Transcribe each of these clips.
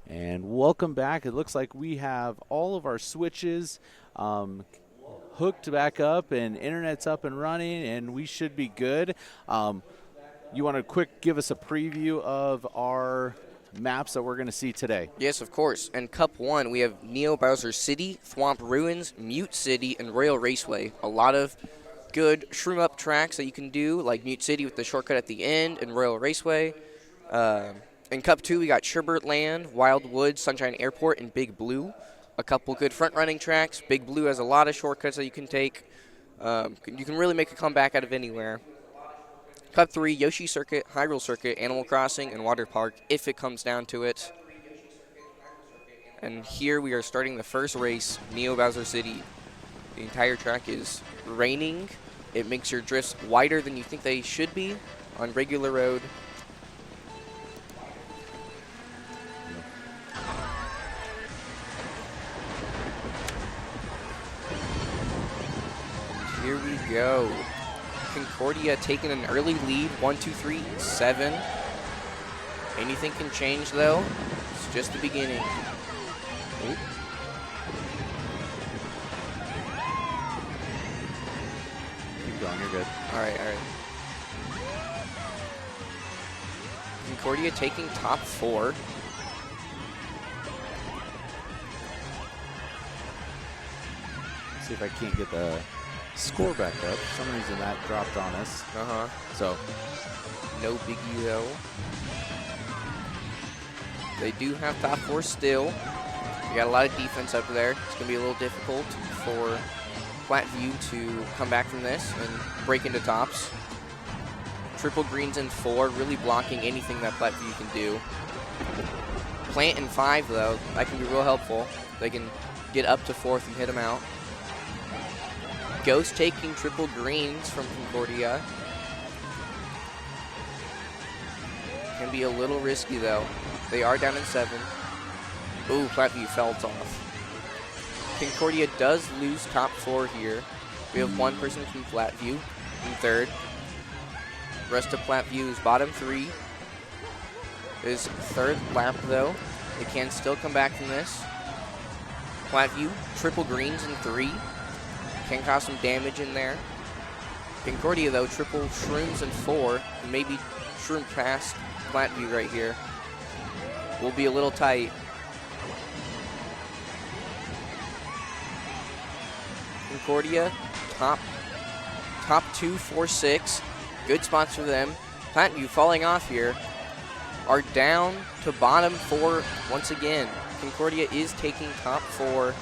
And welcome back. It looks like we have all of our switches hooked back up and internet's up and running, and we should be good. You want to give us a preview of our maps that we're going to see today? Yes, of course. In Cup 1, we have Neo Bowser City, Thwomp Ruins, Mute City, and Royal Raceway. A lot of good shroom-up tracks that you can do, like Mute City with the shortcut at the end, and Royal Raceway. In Cup 2, we got Sherbert Land, Wild Woods, Sunshine Airport, and Big Blue. A couple good front-running tracks. Big Blue has a lot of shortcuts that you can take. You can really make a comeback out of anywhere. Cup 3, Yoshi Circuit, Hyrule Circuit, Animal Crossing, and Water Park, if it comes down to it. And here we are starting the first race, Neo Bowser City. The entire track is raining. It makes your drifts wider than you think they should be on regular road. Here we go. Concordia taking an early lead, 1, 2, 3, 7. Anything can change though. It's just the beginning. Ooh. Keep going, you're good. All right. Concordia taking top 4. See if I can't get the score back up. For some reason that dropped on us. So No biggie though. They do have top 4 still. We got a lot of defense up there. It's going to be a little difficult for Platteview to come back from this and break into tops. Triple greens in 4, really blocking anything that Platteview can do. Plant in 5 though, that can be real helpful. They can get up to 4th and hit them out. Ghost taking triple greens from Concordia. Can be a little risky though. They are down in 7. Ooh, Platteview felt off. Concordia does lose top 4 here. We have one person from Platteview in 3rd. Rest of Plattview's bottom 3 is 3rd lap though. They can still come back from this. Platteview, triple greens in 3. Can cause some damage in there. Concordia though, triple shrooms in 4. And maybe shroom past Platteview right here. Will be a little tight. Concordia, top 2, 4, 6. Good spots for them. Platteview falling off here. Are down to bottom 4 once again. Concordia is taking top 4.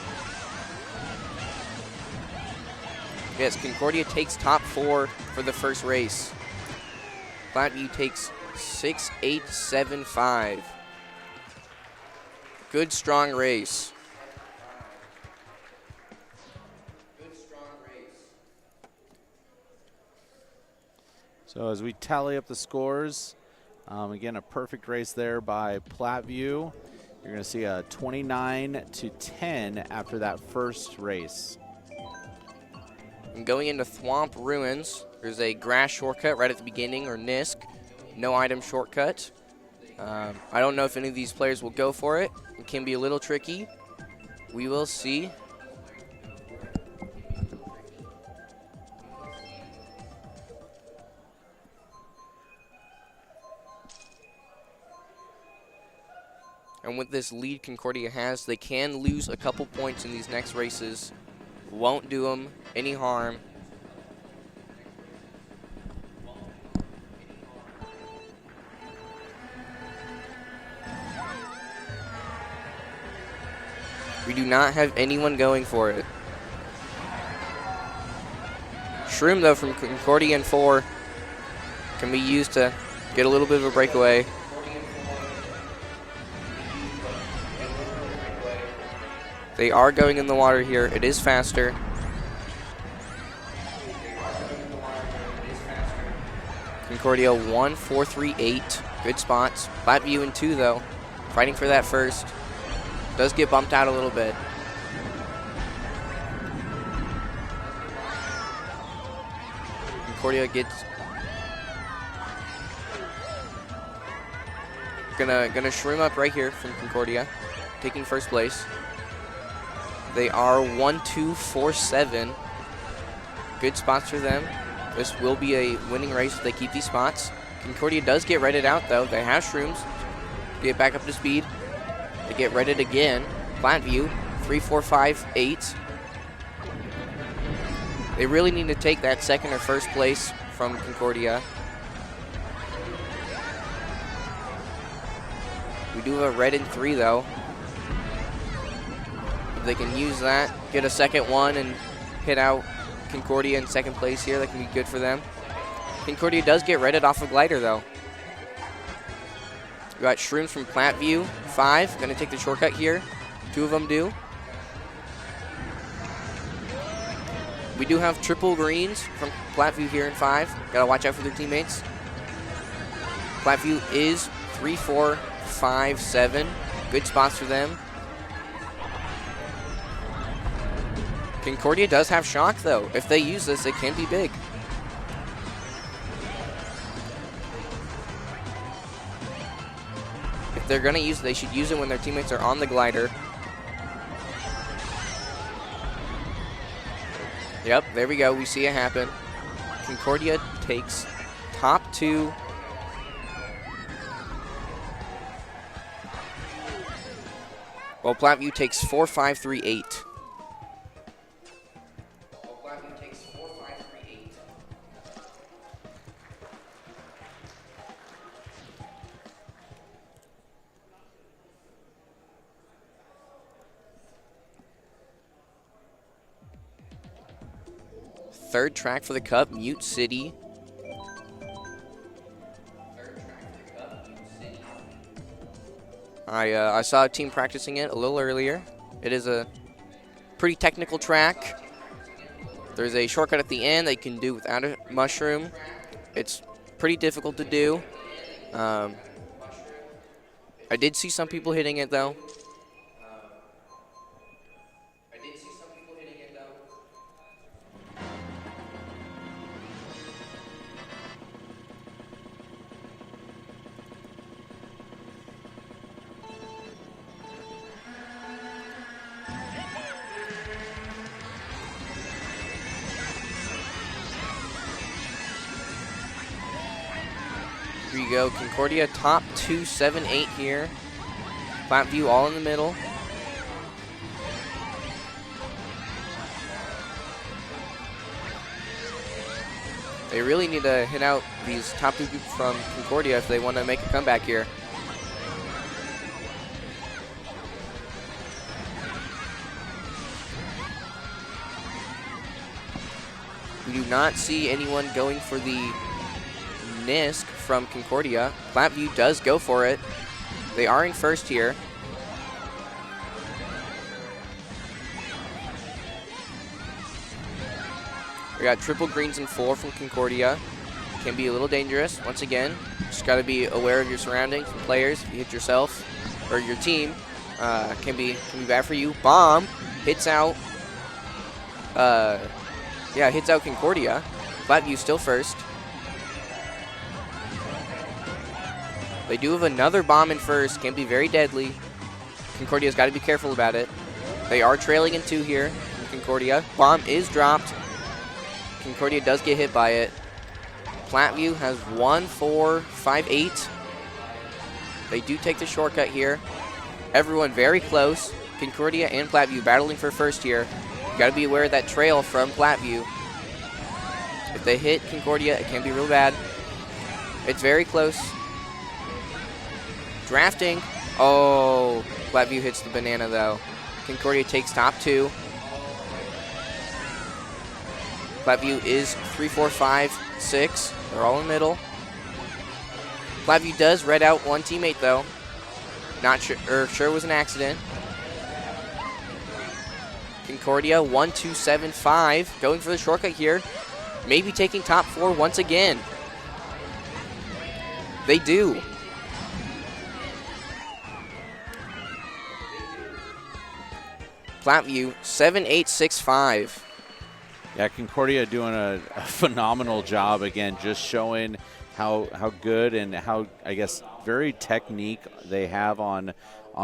Yes, Concordia takes top 4 for the first race. Platteview takes 6, 8, 7, 5. Good, strong race. So as we tally up the scores, again, a perfect race there by Platteview. You're going to see a 29-10 after that first race. And going into Thwomp Ruins, there's a grass shortcut right at the beginning, or Nisk. No item shortcut. I don't know if any of these players will go for it. It can be a little tricky. We will see. And with this lead Concordia has, they can lose a couple points in these next races. Won't do them any harm. We do not have anyone going for it. Shroom, though, from Concordia in 4 can be used to get a little bit of a breakaway. They are going in the water here. It is faster. Concordia 1, 4, 3, 8. Good spots. Platteview in 2, though. Fighting for that first. Does get bumped out a little bit. Concordia gets Gonna shroom up right here from Concordia, taking first place. They are 1-2-4-7. Good spots for them. This will be a winning race if they keep these spots. Concordia does get redded out though. They have shrooms. Get back up to speed. They get redded again. Platteview, 3-4-5-8. They really need to take that second or first place from Concordia. We do have a red in 3 though. If they can use that, get a second one and hit out Concordia in second place here, that can be good for them. Concordia does get redded off a glider though. We got shrooms from Platteview, 5, gonna take the shortcut here. 2 of them do. We do have triple greens from Platteview here in 5. Gotta watch out for their teammates. Platteview is 3-4-5-7. Good spots for them. Concordia does have shock though. If they use this, it can be big. If they're gonna use it, they should use it when their teammates are on the glider. Yep, there we go. We see it happen. Concordia takes top 2. While Platteview takes 4-5-3-8. Third track for the Cup, Mute City. I saw a team practicing it a little earlier. It is a pretty technical track. There's a shortcut at the end that you can do without a mushroom. It's pretty difficult to do. I did see some people hitting it though. Here you go, Concordia top 2, 7, 8 here. Platteview all in the middle. They really need to hit out these top 2 groups from Concordia if they want to make a comeback here. We do not see anyone going for the NISC from Concordia. Platteview does go for it. They are in first here. We got triple greens and 4 from Concordia. Can be a little dangerous. Once again, just got to be aware of your surroundings and players. If you hit yourself or your team, can be bad for you. Bomb hits out. Hits out Concordia. Platteview still first. They do have another bomb in first. Can be very deadly. Concordia's got to be careful about it. They are trailing in 2 here from Concordia. Bomb is dropped. Concordia does get hit by it. Platteview has 1-4-5-8. They do take the shortcut here. Everyone very close. Concordia and Platteview battling for first here. You got to be aware of that trail from Platteview. If they hit Concordia, it can be real bad. It's very close. Drafting. Oh, Platteview hits the banana though. Concordia takes top 2. Platteview is 3-4-5-6. They're all in the middle. Platteview does red out one teammate though. Not sure, sure it was an accident. Concordia 1-2-7-5. Going for the shortcut here. Maybe taking top 4 once again. They do. Platteview 7-8-6-5. Yeah, Concordia doing a phenomenal job again, just showing how good and how, I guess, very technique they have on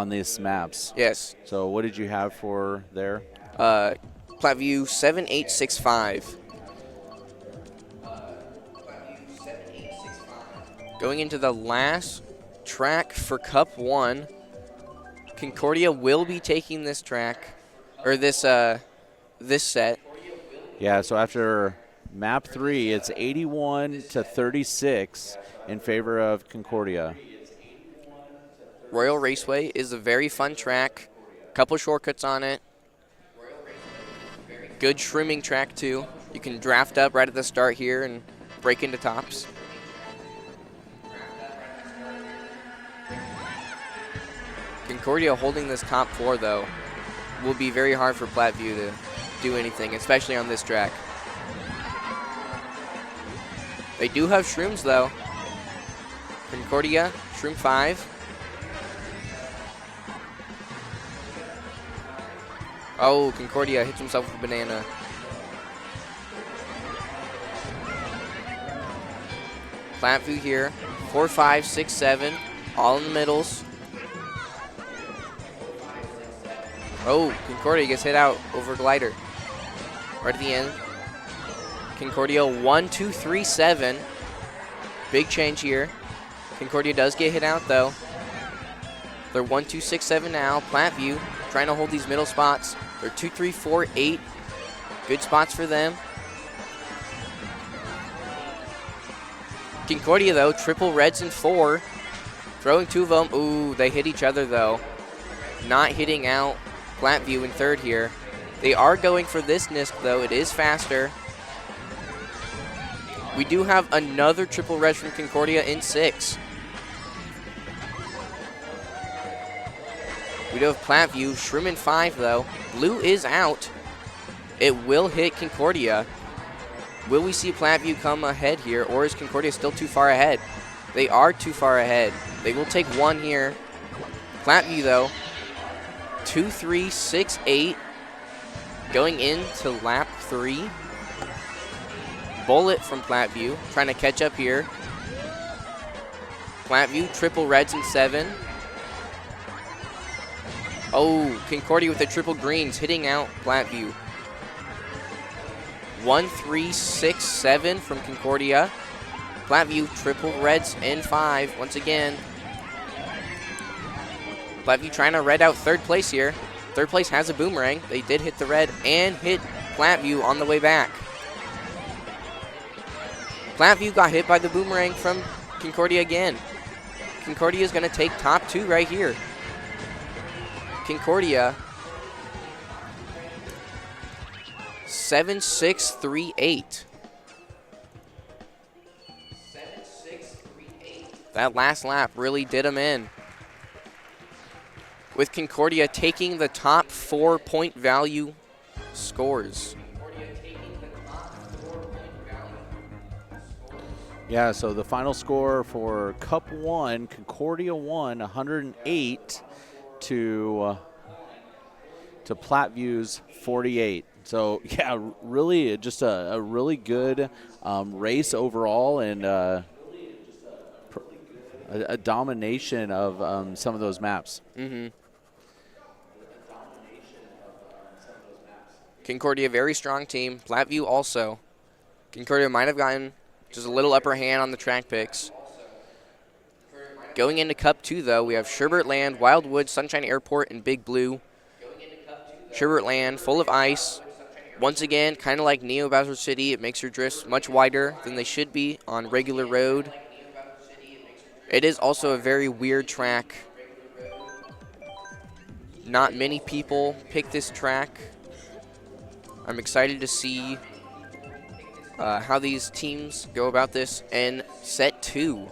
these maps. Yes. So what did you have for there? Platteview 7865. Going into the last track for Cup 1, Concordia will be taking this track, or this set. Yeah, so after map 3, it's 81 to 36 in favor of Concordia. Royal Raceway is a very fun track. Couple shortcuts on it. Good shrimming track too. You can draft up right at the start here and break into tops. Concordia holding this top 4 though will be very hard for Platteview to do anything, especially on this track. They do have shrooms though. Concordia, shroom 5. Oh, Concordia hits himself with a banana. Platteview here, 4, 5, 6, 7, all in the middles. Oh, Concordia gets hit out over glider. Right at the end. Concordia 1, 2, 3, 7. Big change here. Concordia does get hit out though. They're 1, 2, 6, 7 now. Platteview trying to hold these middle spots. They're 2, 3, 4, 8. Good spots for them. Concordia though, triple reds in 4. Throwing 2 of them. Ooh, they hit each other though. Not hitting out Platteview in 3rd here. They are going for this NISC though. It is faster. We do have another triple red from Concordia in 6. We do have Platteview, shroom in 5 though. Blue is out. It will hit Concordia. Will we see Platteview come ahead here, or is Concordia still too far ahead? They are too far ahead. They will take 1 here. Platteview though, 2, 3, 6, 8. Going into lap 3. Bullet from Platteview, trying to catch up here. Platteview, triple reds in 7. Oh, Concordia with the triple greens, hitting out Platteview. 1, 3, 6, 7 from Concordia. Platteview, triple reds in 5 once again. Platteview trying to red out 3rd place here. 3rd place has a boomerang. They did hit the red and hit Platteview on the way back. Platteview got hit by the boomerang from Concordia again. Concordia is going to take top 2 right here. Concordia 7, 6, 3, 8. That last lap really did them in. With Concordia taking the top 4 point value scores. Yeah, so the final score for Cup 1, Concordia won 108 to Plattview's 48. So, yeah, really just a really good race overall, and a domination of some of those maps. Mm-hmm. Concordia, very strong team. Platteview also. Concordia might have gotten just a little upper hand on the track picks. Going into Cup 2, though, we have Sherbert Land, Wildwood, Sunshine Airport, and Big Blue. Sherbert Land, full of ice. Once again, kind of like Neo Bowser City, it makes your drifts much wider than they should be on regular road. It is also a very weird track. Not many people pick this track. I'm excited to see how these teams go about this in set 2.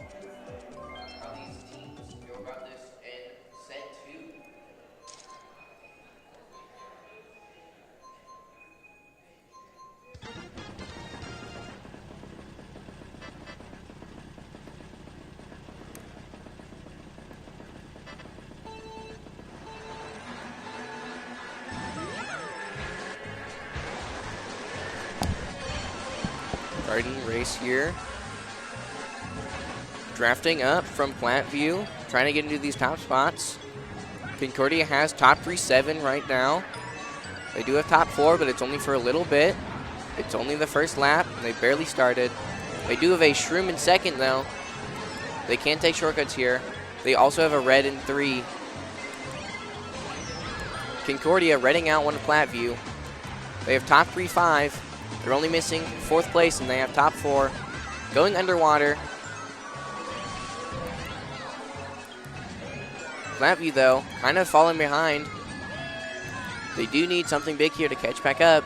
Starting race here. Drafting up from Platteview, trying to get into these top spots. Concordia has top 3-7 right now. They do have top 4, but it's only for a little bit. It's only the first lap, and they barely started. They do have a Shroom in second, though. They can take shortcuts here. They also have a red in 3. Concordia redding out one of Platteview. They have top 3-5. They're only missing 4th place, and they have top 4. Going underwater. Platteview, though, kind of falling behind. They do need something big here to catch back up.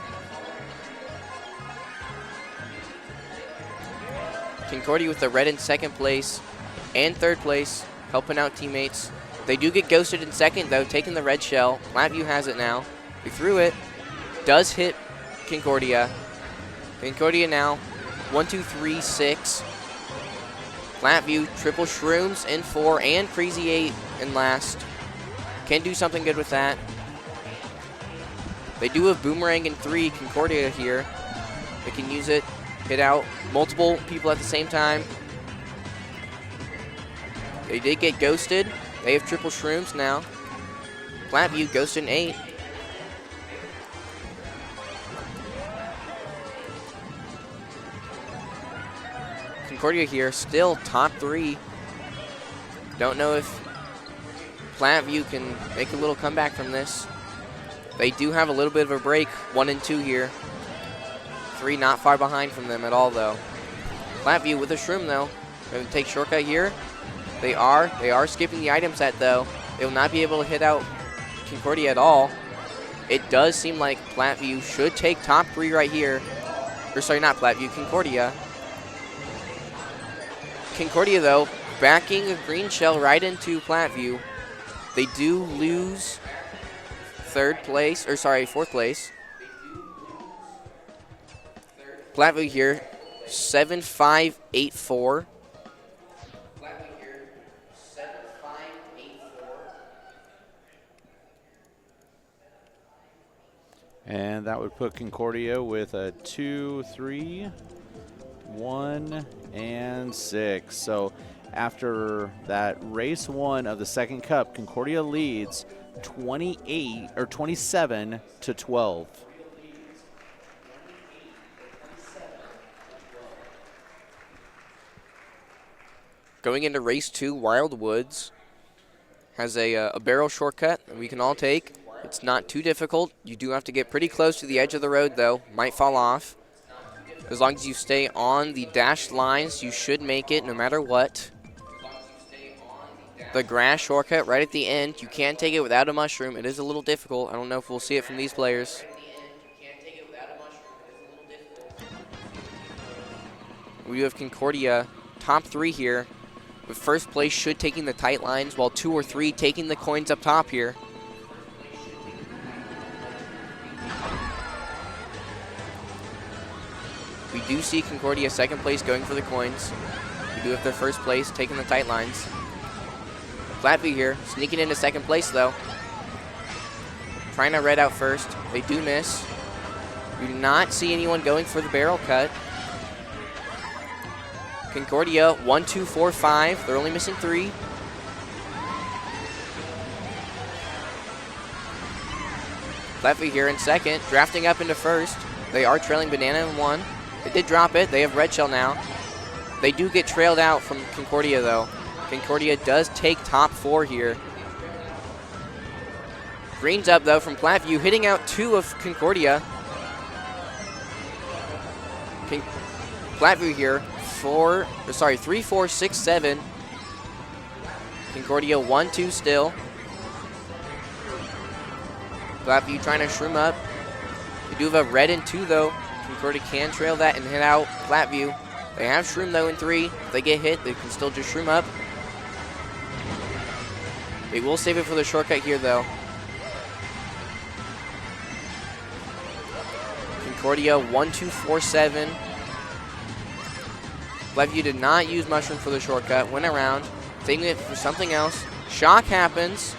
Concordia with the red in 2nd place and 3rd place, helping out teammates. They do get ghosted in 2nd, though, taking the red shell. Platteview has it now. They threw it. Does hit Concordia. Concordia now 1, 2, 3, 6. Platteview, triple Shrooms in 4 and Crazy 8 in last. Can do something good with that. They do have Boomerang in 3, Concordia here. They can use it, hit out multiple people at the same time. They did get ghosted. They have triple Shrooms now. Platteview ghosted in 8. Concordia here, still top 3. Don't know if Platteview can make a little comeback from this. They do have a little bit of a break, 1 and 2 here. 3 not far behind from them at all, though. Platteview with a Shroom, though. They're going to take shortcut here. They are skipping the item set, though. They will not be able to hit out Concordia at all. It does seem like Platteview should take top 3 right here. Or sorry, not Platteview, Concordia. Concordia, though, backing a green shell right into Platteview. They do lose 4th place. Platteview here, 7-5-8-4. And that would put Concordia with a 2, 3, 1, and 6. So after that race 1 of the 2nd Cup, Concordia leads 27-12. Going into race 2, Wildwoods has a barrel shortcut that we can all take. It's not too difficult. You do have to get pretty close to the edge of the road, though. Might fall off. As long as you stay on the dashed lines, you should make it no matter what. The grass shortcut right at the end, you can't take it without a mushroom. It is a little difficult. I don't know if we'll see it from these players. We have Concordia top 3 here, with 1st place should taking the tight lines, while 2 or 3 taking the coins up top here. We do see Concordia 2nd place going for the coins. We do have their 1st place taking the tight lines. Platteview here, sneaking into 2nd place, though. Trying to red out first. They do miss. We do not see anyone going for the barrel cut. Concordia, 1, 2, 4, 5. They're only missing 3. Platteview here in 2nd, drafting up into 1st. They are trailing Banana in 1. They did drop it. They have red shell now. They do get trailed out from Concordia, though. Concordia does take top 4 here. Green's up, though, from Platteview, hitting out 2 of Concordia. Platteview here, 3, 4, 6, 7. Concordia 1, 2 still. Platteview trying to shroom up. They do have a red in 2, though. Concordia can trail that and hit out Platteview. They have shroom, though, in 3. If they get hit, they can still just shroom up. They will save it for the shortcut here, though. Concordia 1, 2, 4, 7. Platteview did not use mushroom for the shortcut. Went around, taking it for something else. Shock happens.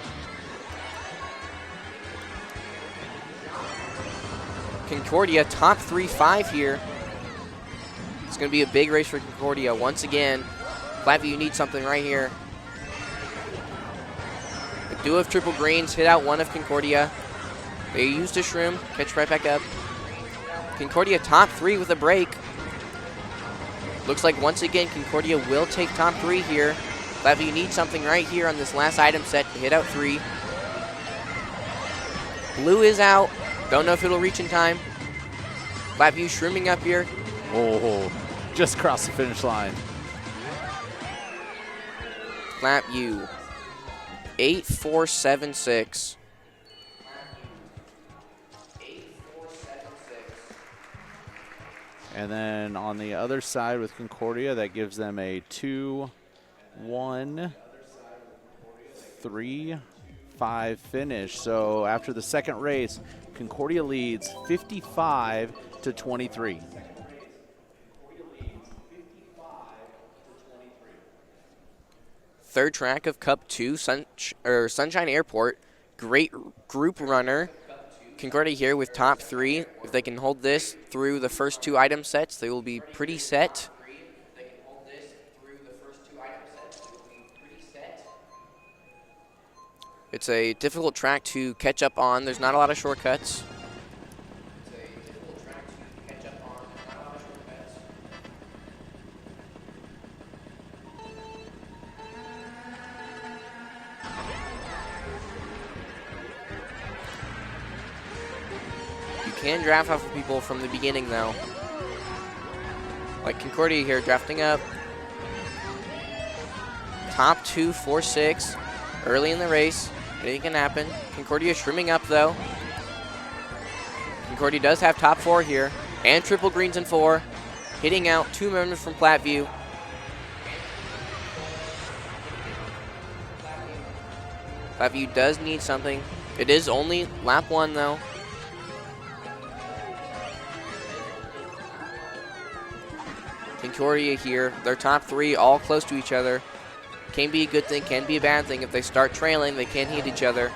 Concordia top 3-5 here. It's going to be a big race for Concordia once again. Platteview needs something right here. The duo of triple greens hit out one of Concordia. They used a shroom, catch right back up. Concordia top 3 with a break. Looks like once again Concordia will take top 3 here. Platteview needs something right here on this last item set to hit out 3. Blue is out. Don't know if it'll reach in time. Platteview shrooming up here. Oh, just crossed the finish line. Platteview 8-4-7-6. And then on the other side with Concordia, that gives them a 2-1-3-5 finish. So after the second race, Concordia leads 55-23. Third track of Cup 2, Sunshine Airport. Great group runner. Concordia here with top 3. If they can hold this through the first 2 item sets, they will be pretty set. It's a difficult track to catch up on. There's not a lot of shortcuts. Can draft off of people from the beginning though. Like Concordia here drafting up. Top 2, 4, 6. Early in the race. Anything can happen. Concordia shrimming up though. Concordia does have top 4 here. And triple greens in 4. Hitting out 2 members from Platteview. Platteview does need something. It is only lap 1 though. Concordia here, their top 3 all close to each other. Can be a good thing, can be a bad thing. If they start trailing, they can hit each other.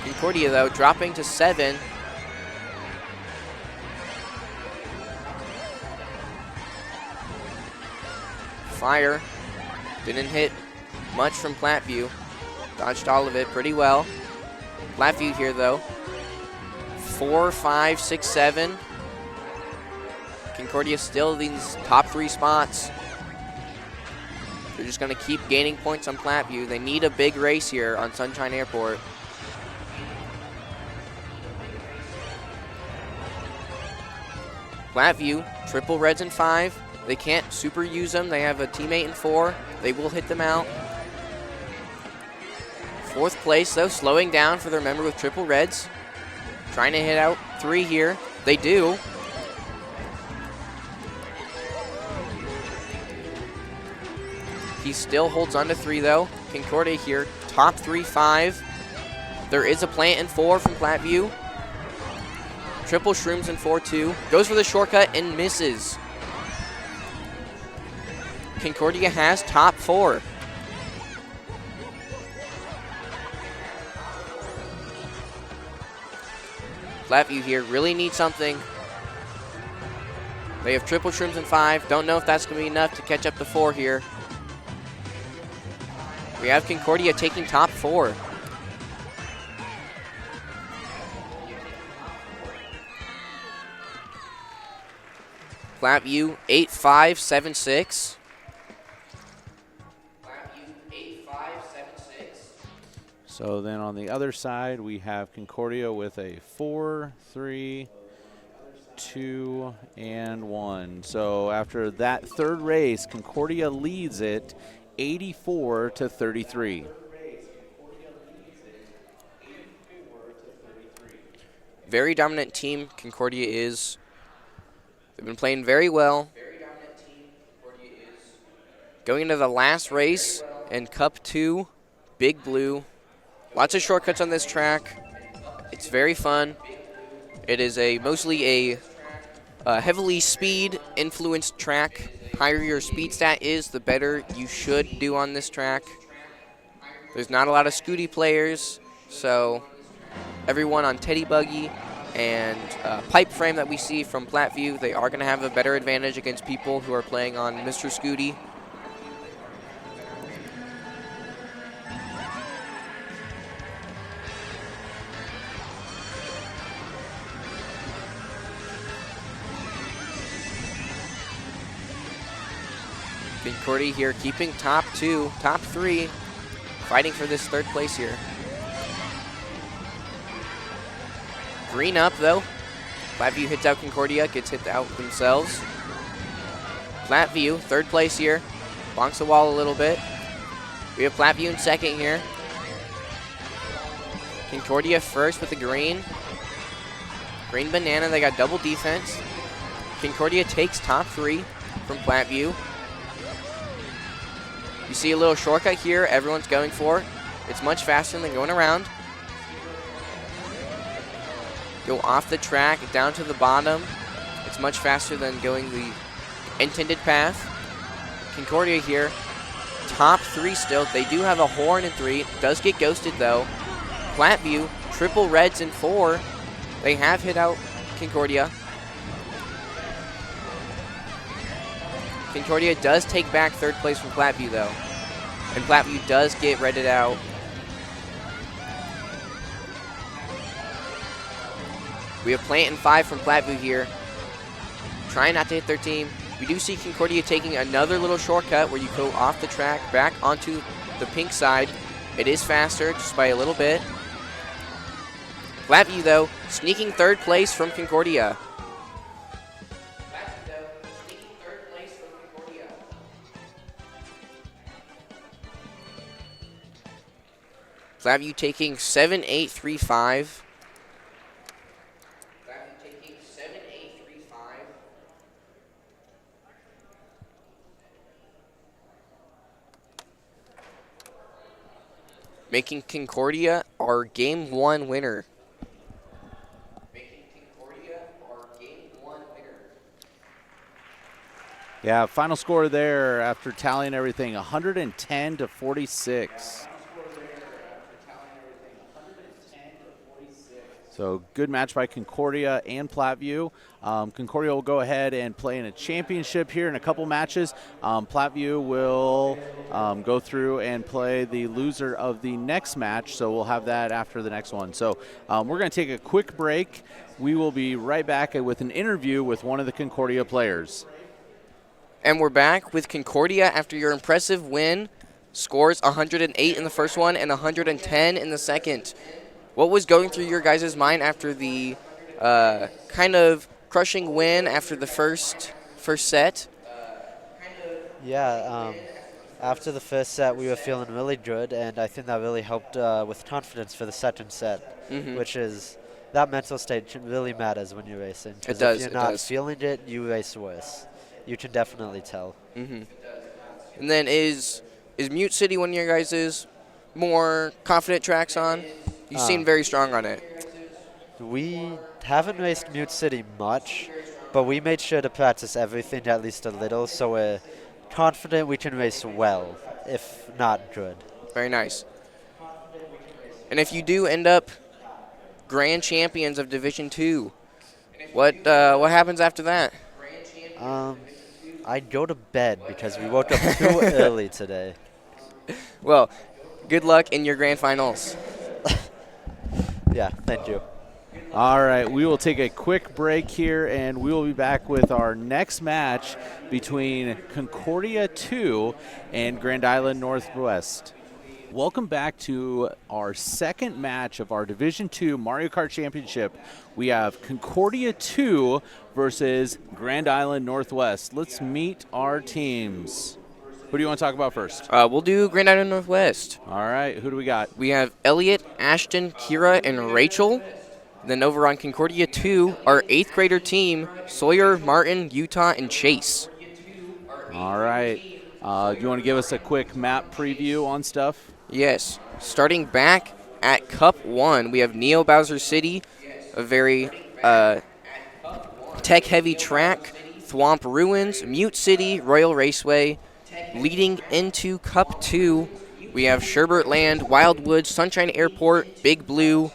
Concordia though, dropping to 7. Fire, didn't hit much from Platteview. Dodged all of it pretty well. Platteview here though, 4, 5, 6, 7. Concordia still these top 3 spots. They're just going to keep gaining points on Platteview. They need a big race here on Sunshine Airport. Platteview, triple reds in 5. They can't super use them. They have a teammate in 4. They will hit them out. 4th place though, slowing down for their member with triple reds. Trying to hit out 3 here. They do. He still holds on to 3 though. Concordia here, top 3, 5. There is a plant in 4 from Platteview. Triple shrooms in 4 too. Goes for the shortcut and misses. Concordia has top 4. Platteview here really needs something. They have triple shrooms in 5. Don't know if that's going to be enough to catch up to 4 here. We have Concordia taking top 4. Platteview 8-5-7-6. So then on the other side, we have Concordia with a 4, 3, 2, and 1. So after that third race, Concordia leads it 84-33. Very dominant team Concordia is. They've been playing very well. Going into the last race in Cup 2, Big Blue. Lots of shortcuts on this track. It's very fun. It is mostly a heavily speed influenced track. Higher your speed stat is, the better you should do on this track. There's not a lot of Scooty players, so everyone on Teddy Buggy and Pipe Frame that we see from Platteview, they are going to have a better advantage against people who are playing on Mr. Scooty. Concordia here keeping top 2, top 3, fighting for this 3rd place here. Green up though. Platteview hits out Concordia, gets hit out themselves. Platteview, 3rd place here. Bonks the wall a little bit. We have Platteview in 2nd here. Concordia first with the green. Green banana, they got double defense. Concordia takes top 3 from Platteview. You see a little shortcut here everyone's going for. It's much faster than going around. Go off the track, down to the bottom. It's much faster than going the intended path. Concordia here, top 3 still. They do have a horn in 3. Does get ghosted though. Platteview, triple reds in 4. They have hit out Concordia. Concordia does take back 3rd place from Platteview though. And Platteview does get redded out. We have Plant in 5 from Platteview here. Trying not to hit their team. We do see Concordia taking another little shortcut where you go off the track, back onto the pink side. It is faster, just by a little bit. Platteview, though, sneaking 3rd place from Concordia. Platteview taking 7-8-3-5. Making Concordia our Game 1 winner. Yeah, final score there after tallying everything, 110 to 46. So good match by Concordia and Platteview. Concordia will go ahead and play in a championship here in a couple matches. Platteview will go through and play the loser of the next match, so we'll have that after the next one. So we're going to take a quick break. We will be right back with an interview with one of the Concordia players. And we're back with Concordia after your impressive win. Scores 108 in the first one and 110 in the second. What was going through your guys' mind after the kind of crushing win after the first set? Yeah, after the first set, we were feeling really good, and I think that really helped with confidence for the second set, which is that mental state really matters when you're racing. It does. If you're not feeling it, you race worse. You can definitely tell. And then is Mute City one of your guys' more confident tracks on? You seem very strong on it. We haven't raced Mute City much, but we made sure to practice everything at least a little, so we're confident we can race well, if not good. Very nice. And if you do end up grand champions of Division 2, what happens after that? I'd go to bed because we woke up too early today. Well, good luck in your grand finals. Yeah, thank you. All right, we will take a quick break here, and we will be back with our next match between Concordia 2 and Grand Island Northwest. Welcome back to our second match of our Division 2 Mario Kart Championship. We have Concordia 2 versus Grand Island Northwest. Let's meet our teams. Who do you want to talk about first? We'll do Grand Island Northwest. All right, who do we got? We have Elliot, Ashton, Kira, and Rachel. Then over on Concordia 2, our 8th grader team, Sawyer, Martin, Utah, and Chase. All right. Do you want to give us a quick map preview on stuff? Yes. Starting back at Cup 1, we have Neo Bowser City, a very tech-heavy track, Thwomp Ruins, Mute City, Royal Raceway. Leading into Cup 2, we have Sherbert Land, Wildwood, Sunshine Airport, Big Blue.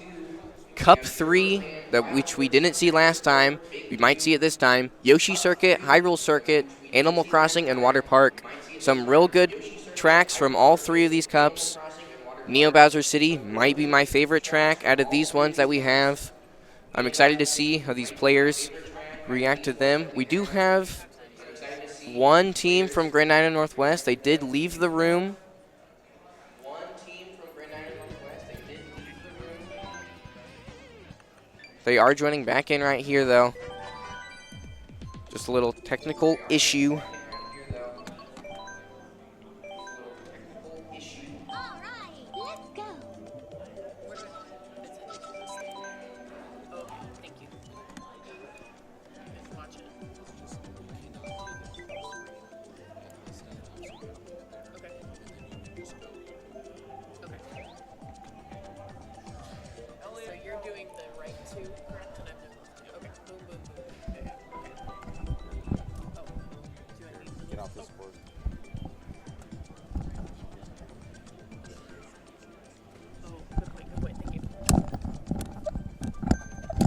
Cup 3, which we didn't see last time, we might see it this time, Yoshi Circuit, Hyrule Circuit, Animal Crossing, and Water Park. Some real good tracks from all 3 of these cups. Neo Bowser City might be my favorite track out of these ones that we have. I'm excited to see how these players react to them. We do have one team from Grand Island Northwest. They did leave the room. They are joining back in right here, though. Just a little technical issue.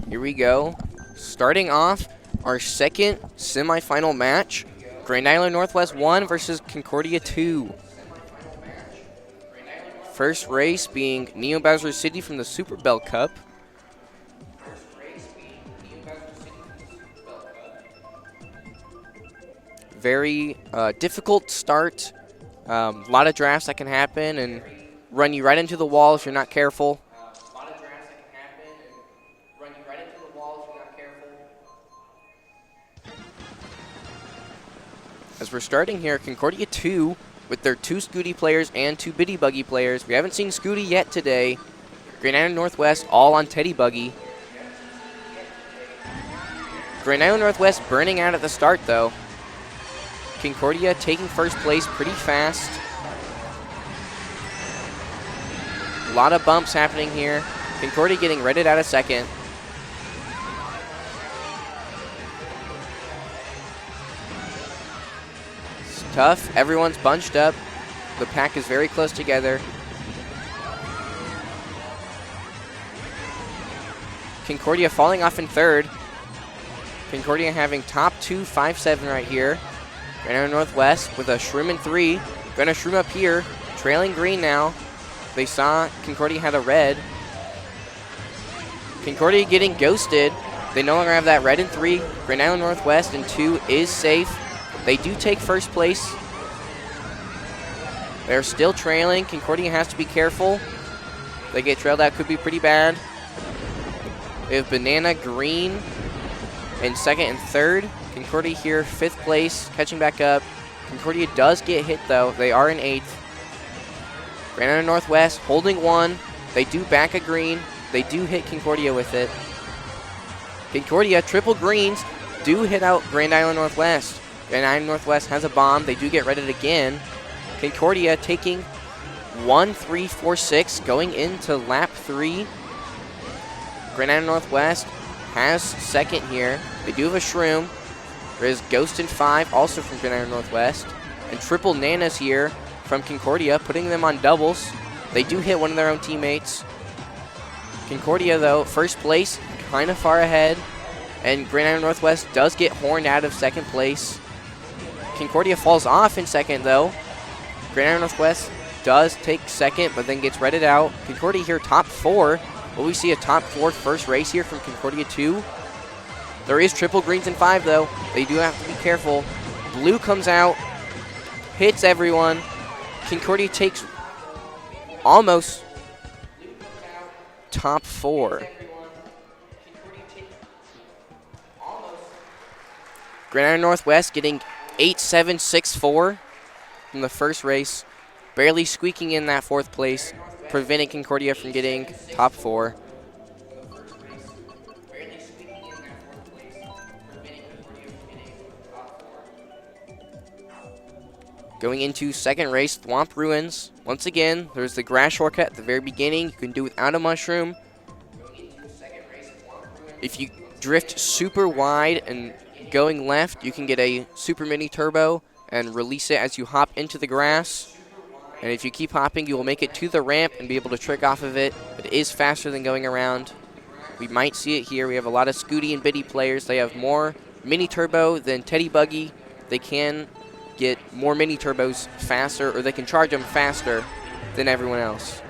Here we go. Starting off our second semifinal match. Grand Island Northwest 1 versus Concordia 2. First race being Neo Bowser City from the Super Bell Cup. Very difficult start. A lot of drafts that can happen and run you right into the wall if you're not careful. As we're starting here, Concordia 2 with their 2 Scooty players and 2 Biddy Buggy players. We haven't seen Scooty yet today. Grand Island Northwest all on Teddy Buggy. Grand Island Northwest burning out at the start, though. Concordia taking first place pretty fast. A lot of bumps happening here. Concordia getting redded out of second. It's tough. Everyone's bunched up. The pack is very close together. Concordia falling off in third. Concordia having top 2, 5-7 right here. Grand Island Northwest with a shroom in 3. Gonna shroom up here. Trailing green now. They saw Concordia had a red. Concordia getting ghosted. They no longer have that red in 3. Grand Island Northwest in 2 is safe. They do take first place. They're still trailing. Concordia has to be careful. They get trailed out, could be pretty bad. They have Banana Green in second and third. Concordia here, 5th place, catching back up. Concordia does get hit, though. They are in 8th. Grand Island Northwest holding 1. They do back a green. They do hit Concordia with it. Concordia, triple greens, do hit out Grand Island Northwest. Grand Island Northwest has a bomb. They do get redded again. Concordia taking 1, 3, 4, 6, going into lap 3. Grand Island Northwest has second here. They do have a shroom. There is Ghost in 5, also from Grand Island Northwest. And triple Nanas here from Concordia, putting them on doubles. They do hit one of their own teammates. Concordia, though, first place, kind of far ahead. And Grand Island Northwest does get horned out of second place. Concordia falls off in second, though. Grand Island Northwest does take second, but then gets redded out. Concordia here, top 4. Will we see a top 4 first race here from Concordia 2? There is triple greens in 5, though. They do have to be careful. Blue comes out, hits everyone. Concordia takes almost top 4. Grand Island Northwest getting 8-7, 6-4 from the first race. Barely squeaking in that 4th place, preventing Concordia from getting top 4. Going into second race, Thwomp Ruins. Once again, there's the grass shortcut at the very beginning. You can do without a mushroom. If you drift super wide and going left, you can get a super mini turbo and release it as you hop into the grass. And if you keep hopping, you will make it to the ramp and be able to trick off of it. It is faster than going around. We might see it here. We have a lot of Scooty and Biddy players. They have more mini turbo than Teddy Buggy. They can get more mini turbos faster, or they can charge them faster than everyone else.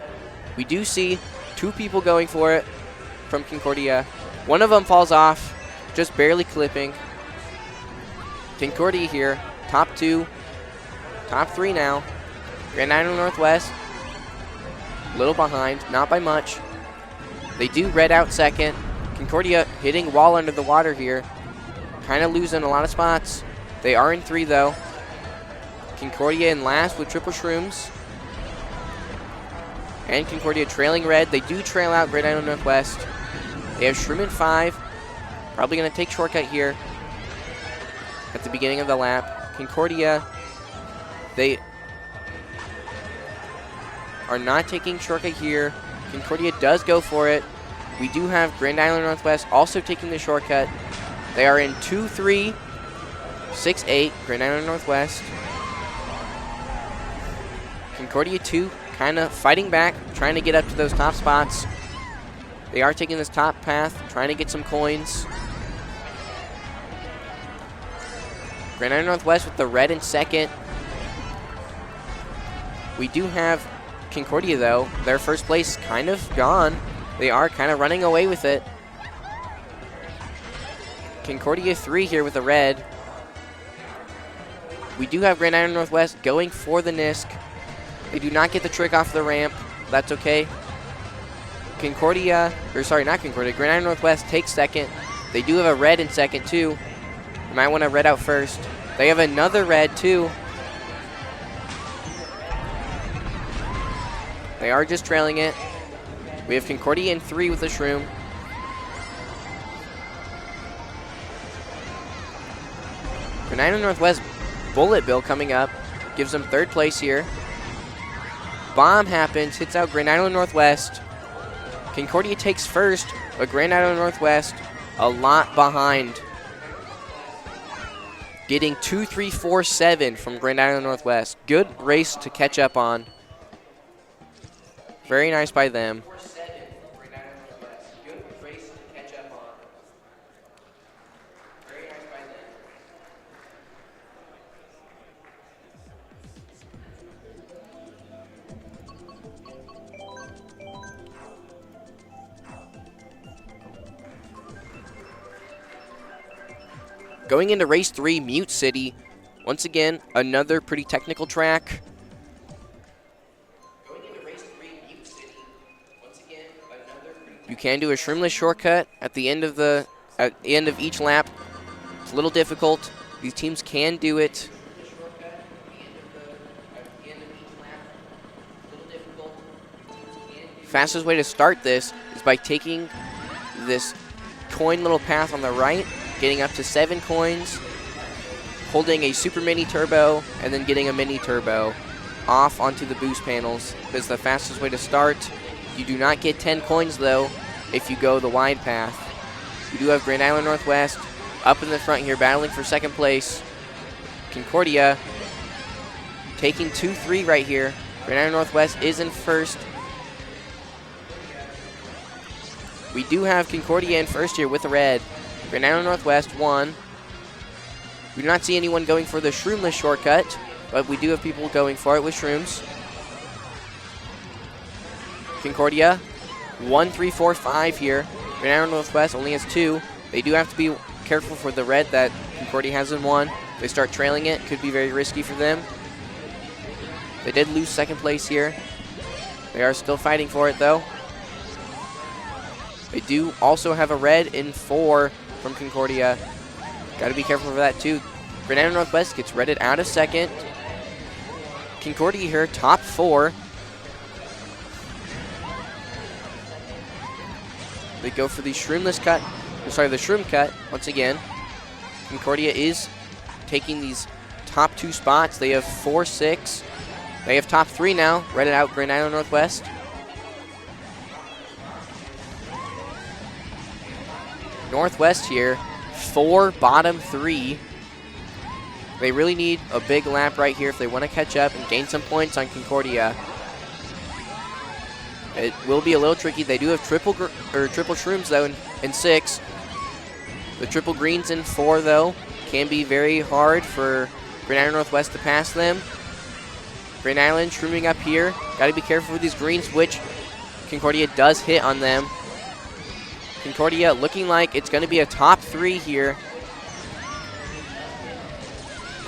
We do see 2 people going for it from Concordia. One of them falls off, just barely clipping. Concordia here, top 2, top 3 now. Grand Island Northwest, a little behind, not by much. They do red out second. Concordia hitting wall under the water here. Kind of losing a lot of spots. They are in 3 though. Concordia in last with triple shrooms. And Concordia trailing red. They do trail out Grand Island Northwest. They have shroom in 5. Probably going to take shortcut here at the beginning of the lap. Concordia, they are not taking shortcut here. Concordia does go for it. We do have Grand Island Northwest also taking the shortcut. They are in 2-3, 6-8, Grand Island Northwest. Concordia 2 kind of fighting back, trying to get up to those top spots. They are taking this top path, trying to get some coins. Grand Island Northwest with the red in second. We do have Concordia though, their first place kind of gone. They are kind of running away with it. Concordia 3 here with the red. We do have Grand Island Northwest going for the NISC. They do not get the trick off the ramp. That's okay. Concordia, or sorry, not Concordia, Grand Island Northwest takes second. They do have a red in second too. You might want to red out first. They have another red too. They are just trailing it. We have Concordia in 3 with the shroom. Grand Island Northwest Bullet Bill coming up. Gives them 3rd place here. Bomb happens, hits out Grand Island Northwest. Concordia takes first, but Grand Island Northwest a lot behind. Getting 2, 3, 4, 7 from Grand Island Northwest. Good race to catch up on. Very nice by them. Going into race 3, Mute City. Once again, another pretty technical track. You can do a shroomless shortcut at the end of each lap. It's a little difficult. These teams can do it. Fastest way to start this is by taking this coin little path on the right, getting up to 7 coins, holding a super mini turbo, and then getting a mini turbo off onto the boost panels. That's the fastest way to start. You do not get 10 coins though if you go the wide path. We do have Grand Island Northwest up in the front here battling for 2nd place. Concordia taking 2-3 right here. Grand Island Northwest is in 1st. We do have Concordia in 1st here with the red. Grand Island Northwest 1. We do not see anyone going for the shroomless shortcut, but we do have people going for it with shrooms. Concordia 1, 3, 4, 5 here. Grand Island Northwest only has 2. They do have to be careful for the red that Concordia has in 1. They start trailing it, could be very risky for them. They did lose 2nd place here. They are still fighting for it though. They do also have a red in 4 from Concordia. Got to be careful for that too. Grand Island Northwest gets redded out of 2nd. Concordia here, top 4. They go for the shroomless cut. Sorry, the shroom cut once again. Concordia is taking these top 2 spots. They have 4, 6. They have top 3 now. Redded out Grand Island Northwest. Northwest here, 4, bottom 3. They really need a big lap right here if they want to catch up and gain some points on Concordia. It will be a little tricky. They do have triple shrooms though in 6. The triple greens in 4 though can be very hard for Grand Island Northwest to pass them. Grand Island shrooming up here. Got to be careful with these greens, which Concordia does hit on them. Concordia looking like it's going to be a top 3 here.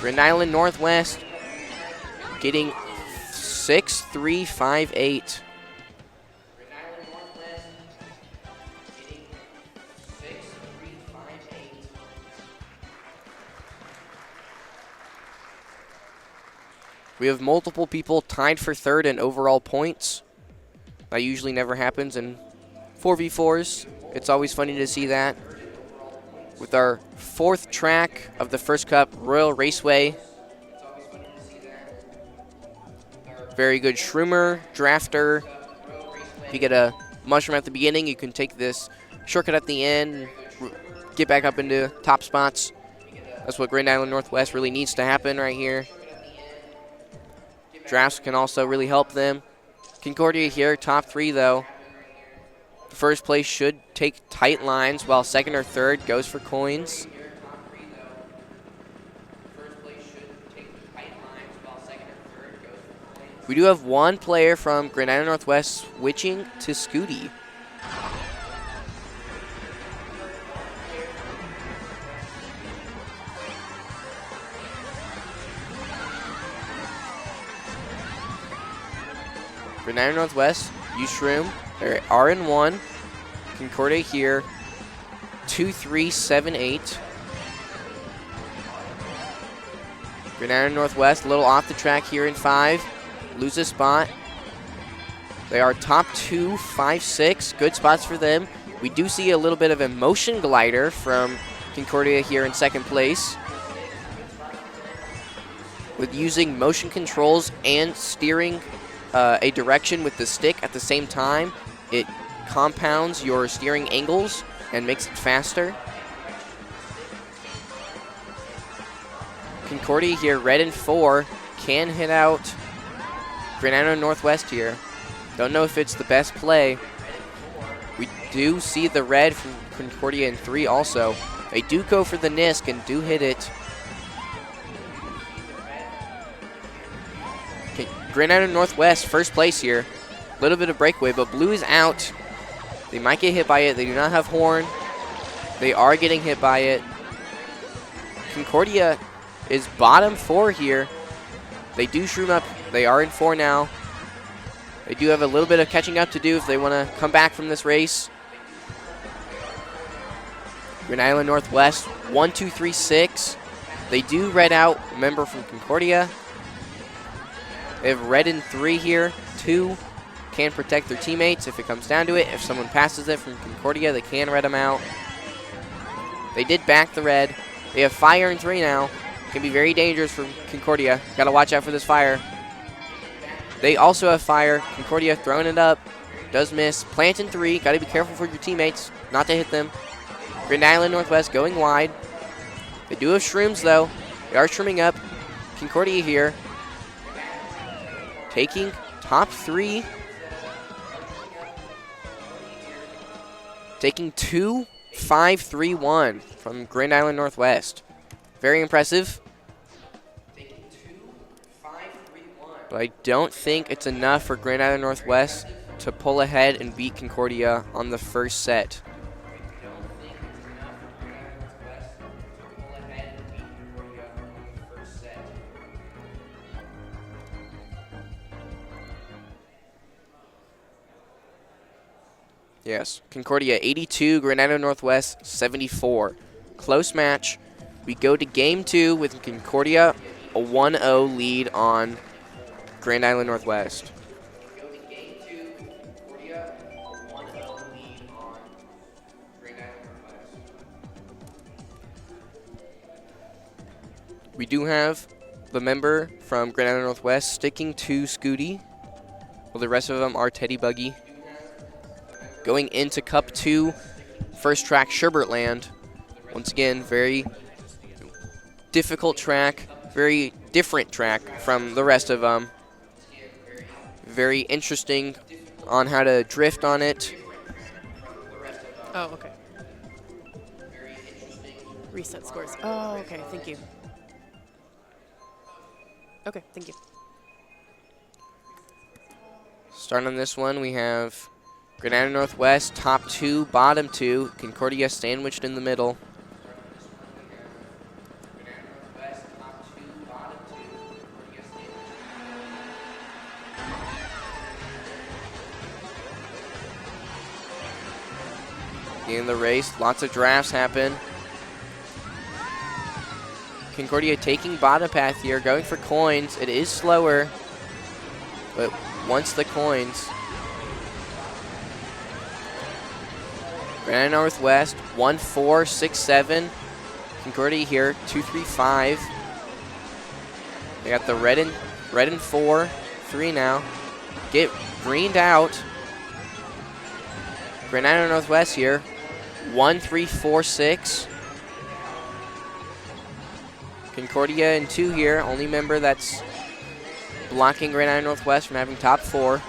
Grand Island Northwest getting 6-3-5-8. We have multiple people tied for third in overall points. That usually never happens in 4v4s. It's always funny to see that. With our fourth track of the first cup, Royal Raceway. Very good shroomer, drafter. If you get a mushroom at the beginning, you can take this shortcut at the end and get back up into top spots. That's what Grand Island Northwest really needs to happen right here. Drafts can also really help them. Concordia here, top three though. First place should take tight lines, while second or third goes for coins. We do have one player from Grand Island Northwest switching to Scooty. Grand Island Northwest, use Shroom. They are in one. Concordia here, 2-3-7-8. Grand Island Northwest, a little off the track here in 5. Lose a spot. They are top 2, 5-6. Good spots for them. We do see a little bit of a motion glider from Concordia here in second place. With using motion controls and steering a direction with the stick at the same time, it compounds your steering angles and makes it faster. Concordia here, red and 4, can hit out Grand Island Northwest here. Don't know if it's the best play. We do see the red from Concordia in 3 also. They do go for the Nisk and do hit it. Okay, Grand Island Northwest, first place here. A little bit of breakaway, but blue is out. They might get hit by it. They do not have horn. They are getting hit by it. Concordia is bottom 4 here. They do shroom up. They are in 4 now. They do have a little bit of catching up to do if they want to come back from this race. Grand Island Northwest, 1-2-3-6. They do red out a member from Concordia. They have red in 3 here. 2 can protect their teammates if it comes down to it. If someone passes it from Concordia, they can red them out. They did back the red. They have fire in 3 now. Can be very dangerous for Concordia. Got to watch out for this fire. They also have fire. Concordia throwing it up. Does miss. Plant in 3. Got to be careful for your teammates not to hit them. Grand Island Northwest going wide. They do have shrooms though. They are shrooming up. Concordia here. Taking top 3. Taking 2-5-3-1 from Grand Island Northwest. Very impressive. But I don't think it's enough for Grand Island Northwest to pull ahead and beat Concordia on the first set. Yes, Concordia 82, Grand Island Northwest 74. Close match. We go to game 2 with Concordia a 1-0 lead on Grand Island Northwest. We do have the member from Grand Island Northwest sticking to Scooty, while the rest of them are Teddy Buggy. Going into Cup 2, first track, Sherbertland. Once again, very difficult track, very different track from the rest of them. Very interesting on how to drift on it. Oh, okay. Reset scores. Oh, okay, thank you. Okay, thank you. Starting on this one, we have Grand Island Northwest, top 2, bottom 2. Concordia sandwiched in the middle. In the race, lots of drafts happen. Concordia taking bottom path here, going for coins. It is slower, but once the coins. Grand Northwest, 1, 4, 6, 7. Concordia here, 2, 3, 5. They got the red and 4, 3 now. Get greened out. Grand Island Northwest here, 1, 3, 4, 6. Concordia in 2 here, only member that's blocking Grand Island Northwest from having top 4.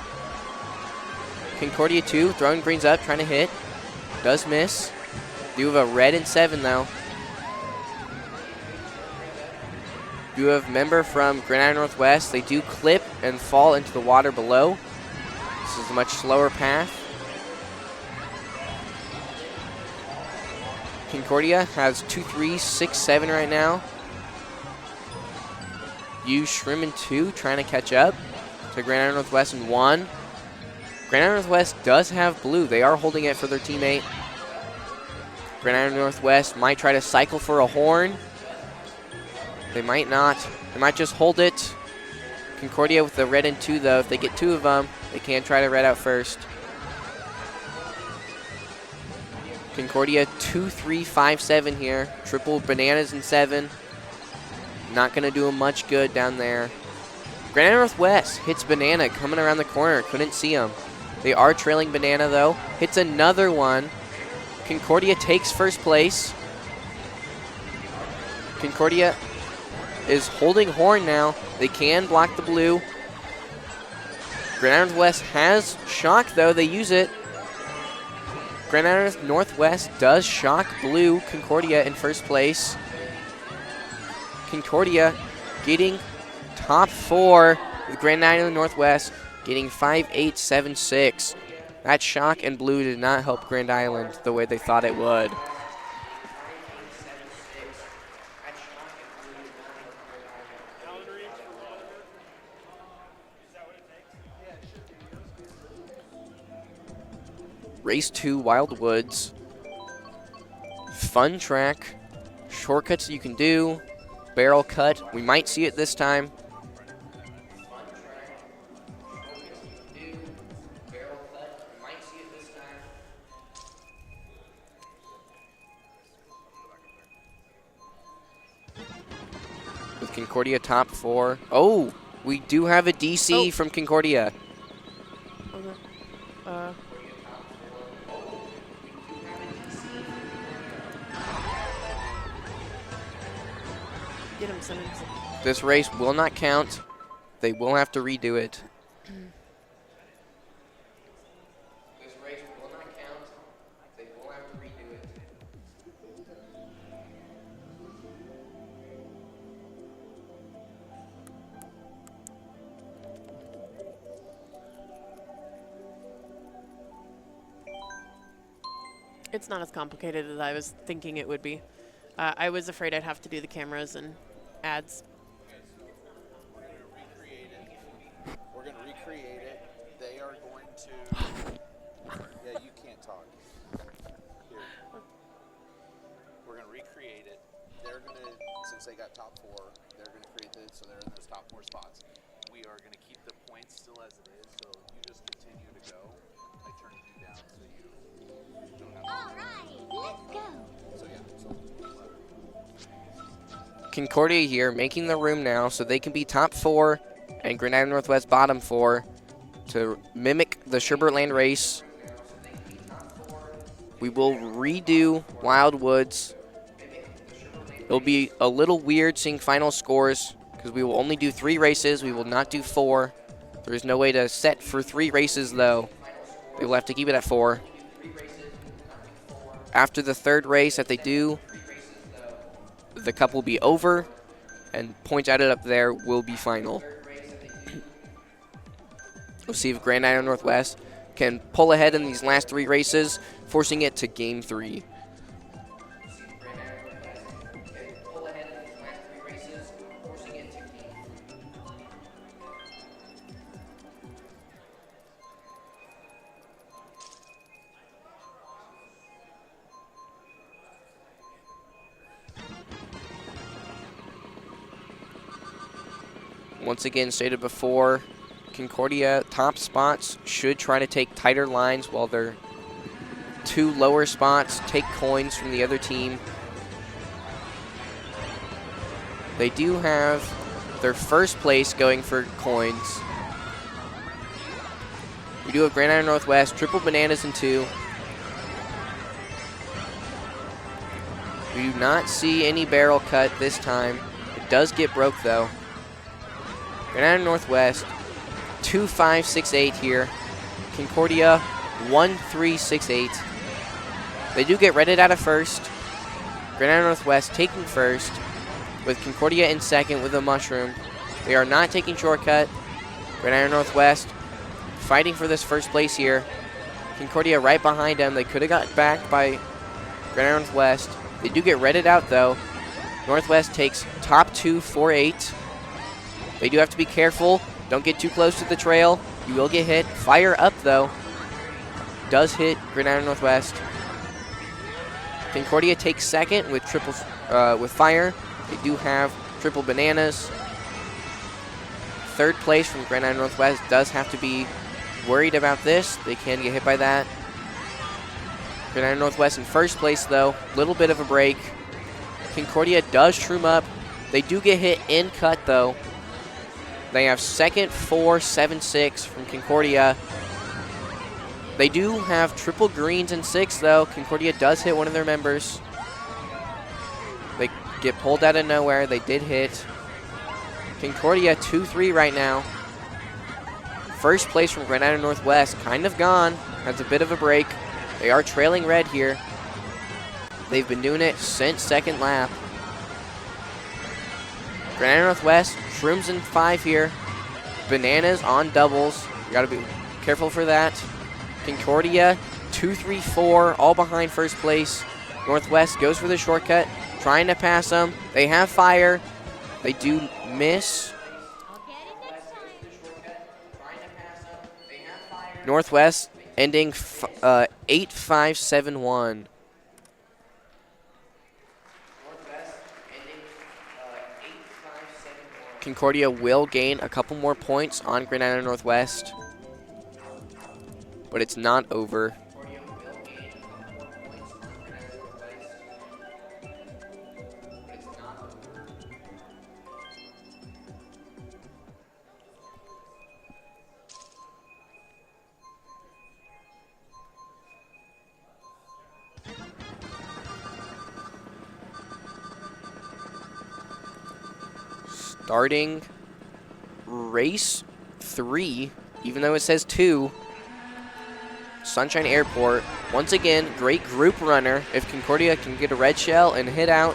Concordia 2, throwing greens up, trying to hit. Does miss. Do have a red and 7 though. Do have member from Grand Island Northwest. They do clip and fall into the water below. This is a much slower path. Concordia has 2, 3, 6, 7 right now. Shrimp in 2, trying to catch up to Grand Island Northwest in 1. Grand Island Northwest does have blue. They are holding it for their teammate. Grand Island Northwest might try to cycle for a horn. They might not. They might just hold it. Concordia with the red and 2 though. If they get 2 of them, they can try to red out first. Concordia 2, 3, 5, 7 here. Triple bananas in 7. Not going to do him much good down there. Grand Island Northwest hits banana coming around the corner. Couldn't see him. They are trailing banana though. Hits another one. Concordia takes first place. Concordia is holding horn now. They can block the blue. Grand Island Northwest has shock though. They use it. Grand Island Northwest does shock blue. Concordia in first place. Concordia getting top 4 with Grand Island Northwest getting 5, 8, 7, 6. That shock and blue did not help Grand Island the way they thought it would. Race 2, Wild Woods. Fun track. Shortcuts you can do. Barrel cut. We might see it this time. With Concordia top 4. Oh, we do have a DC from Concordia. Okay. Get him, Simmons. This race will not count. They will have to redo it. This race will not count. They will have to redo it. It's not as complicated as I was thinking it would be. I was afraid I'd have to do the cameras and ads. We're going to recreate it. They are going to... Yeah, you can't talk. Here. We're going to recreate it. They're going to, since they got top 4, they're going to create it so they're in those top 4 spots. We are going to keep the points still as it is, so you just continue to go. I turn you down so you don't have to... All right, let's go. So yeah, so... Concordia here making the room now so they can be top 4 and Grand Island Northwest bottom 4 to mimic the Sherbertland race. We will redo Wild Woods. It'll be a little weird seeing final scores because we will only do 3 races. We will not do 4. There is no way to set for 3 races though. They will have to keep it at 4. After the 3rd race that they do, the cup will be over, and points added up there will be final. We'll see if Grand Island Northwest can pull ahead in these last 3 races, forcing it to Game 3. Once again, stated before, Concordia top spots should try to take tighter lines while their 2 lower spots take coins from the other team. They do have their first place going for coins. We do have Grand Island Northwest, triple bananas in 2. We do not see any barrel cut this time. It does get broke though. Grand Island Northwest, 2-5-6-8 here. Concordia, 1-3-6-8. They do get redded out of first. Grand Island Northwest taking first, with Concordia in second with a mushroom. They are not taking shortcut. Grand Island Northwest fighting for this first place here. Concordia right behind them. They could have got back by Grand Island Northwest. They do get redded out though. Northwest takes top 2, 4-8. They do have to be careful. Don't get too close to the trail. You will get hit. Fire up though. Does hit Grand Island Northwest. Concordia takes second with with fire. They do have triple bananas. Third place from Grand Island Northwest does have to be worried about this. They can get hit by that. Grand Island Northwest in first place though. Little bit of a break. Concordia does shroom up. They do get hit in cut though. They have second, 4-7-6 from Concordia. They do have triple greens in 6 though. Concordia does hit one of their members. They get pulled out of nowhere. They did hit. Concordia 2-3 right now. First place from Grand Island Northwest, kind of gone. Has a bit of a break. They are trailing red here. They've been doing it since second lap. Grand Island Northwest, shrooms in 5 here. Bananas on doubles. You gotta be careful for that. Concordia, 2-3-4, all behind first place. Northwest goes for the shortcut, trying to pass them. They have fire. They do miss. Northwest ending 8-5-7-1. Concordia will gain a couple more points on Grand Island Northwest, but it's not over. Starting race 3, even though it says 2, Sunshine Airport. Once again, great group runner. If Concordia can get a red shell and hit out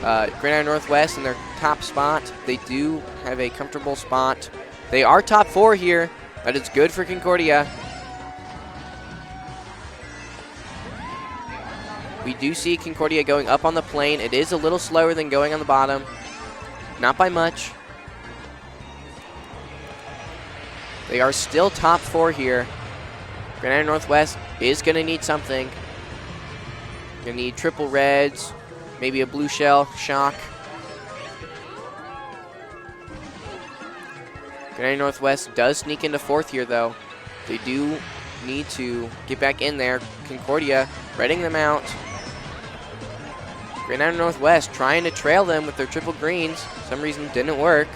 Grand Island Northwest in their top spot, they do have a comfortable spot. They are top 4 here. That is good for Concordia. We do see Concordia going up on the plane. It is a little slower than going on the bottom. Not by much. They are still top 4 here. Grand Island Northwest is going to need something. Going to need triple reds, maybe a blue shell, shock. Grand Island Northwest does sneak into 4th here though. They do need to get back in there. Concordia redding them out. Grand Island Northwest trying to trail them with their triple greens. For some reason didn't work.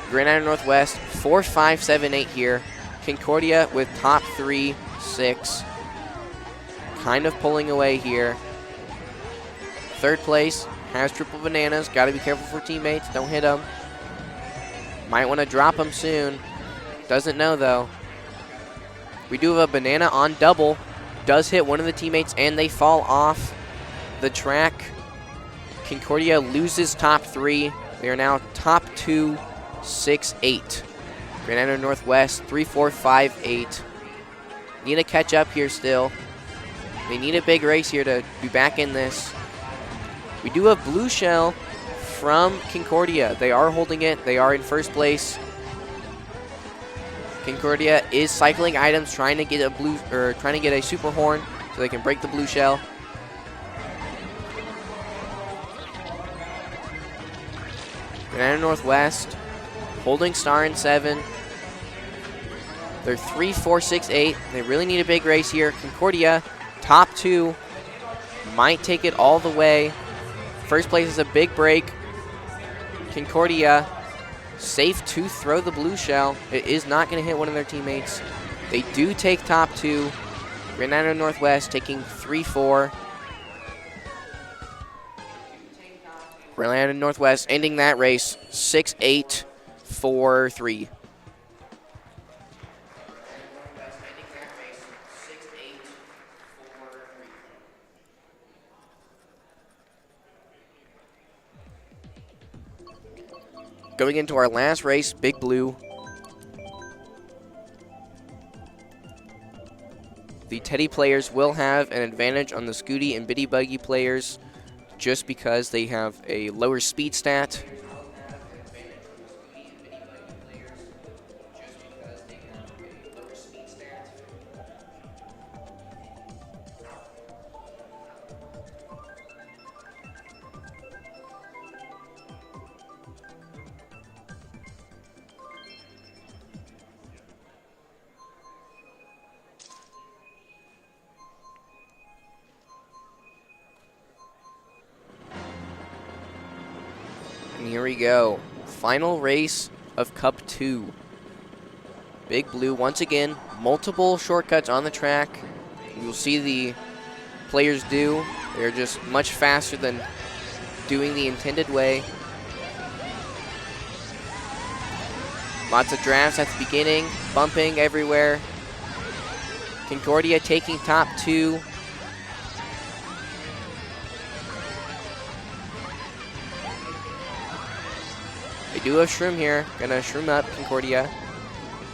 Grand Island Northwest 4-5-7-8 here. Concordia with top 3, 6. Kind of pulling away here. Third place has triple bananas. Got to be careful for teammates. Don't hit them. Might want to drop them soon. Doesn't know though. We do have a banana on double. Does hit one of the teammates and they fall off the track. Concordia loses top 3. They are now top 2, 6-8. Grand Island Northwest 3-4-5-8. Need to catch up here still. They need a big race here to be back in this. We do have blue shell from Concordia. They are holding it. They are in first place. Concordia is cycling items, trying to get a super horn so they can break the blue shell. Granada Northwest holding star in 7. They're 3, 4, 6, 8. They really need a big race here. Concordia, top 2, might take it all the way. First place is a big break. Concordia, safe to throw the blue shell. It is not going to hit one of their teammates. They do take top 2. Granada Northwest taking 3, 4. Granada Northwest ending that race 6, 8, 4, 3. Going into our last race, Big Blue. The Teddy players will have an advantage on the Scooty and Bitty Buggy players just because they have a lower speed stat. And here we go. Final race of Cup 2. Big Blue, once again, multiple shortcuts on the track. You'll see the players do. They're just much faster than doing the intended way. Lots of drafts at the beginning, bumping everywhere. Concordia taking top 2. They do have Shroom here. Gonna Shroom up Concordia.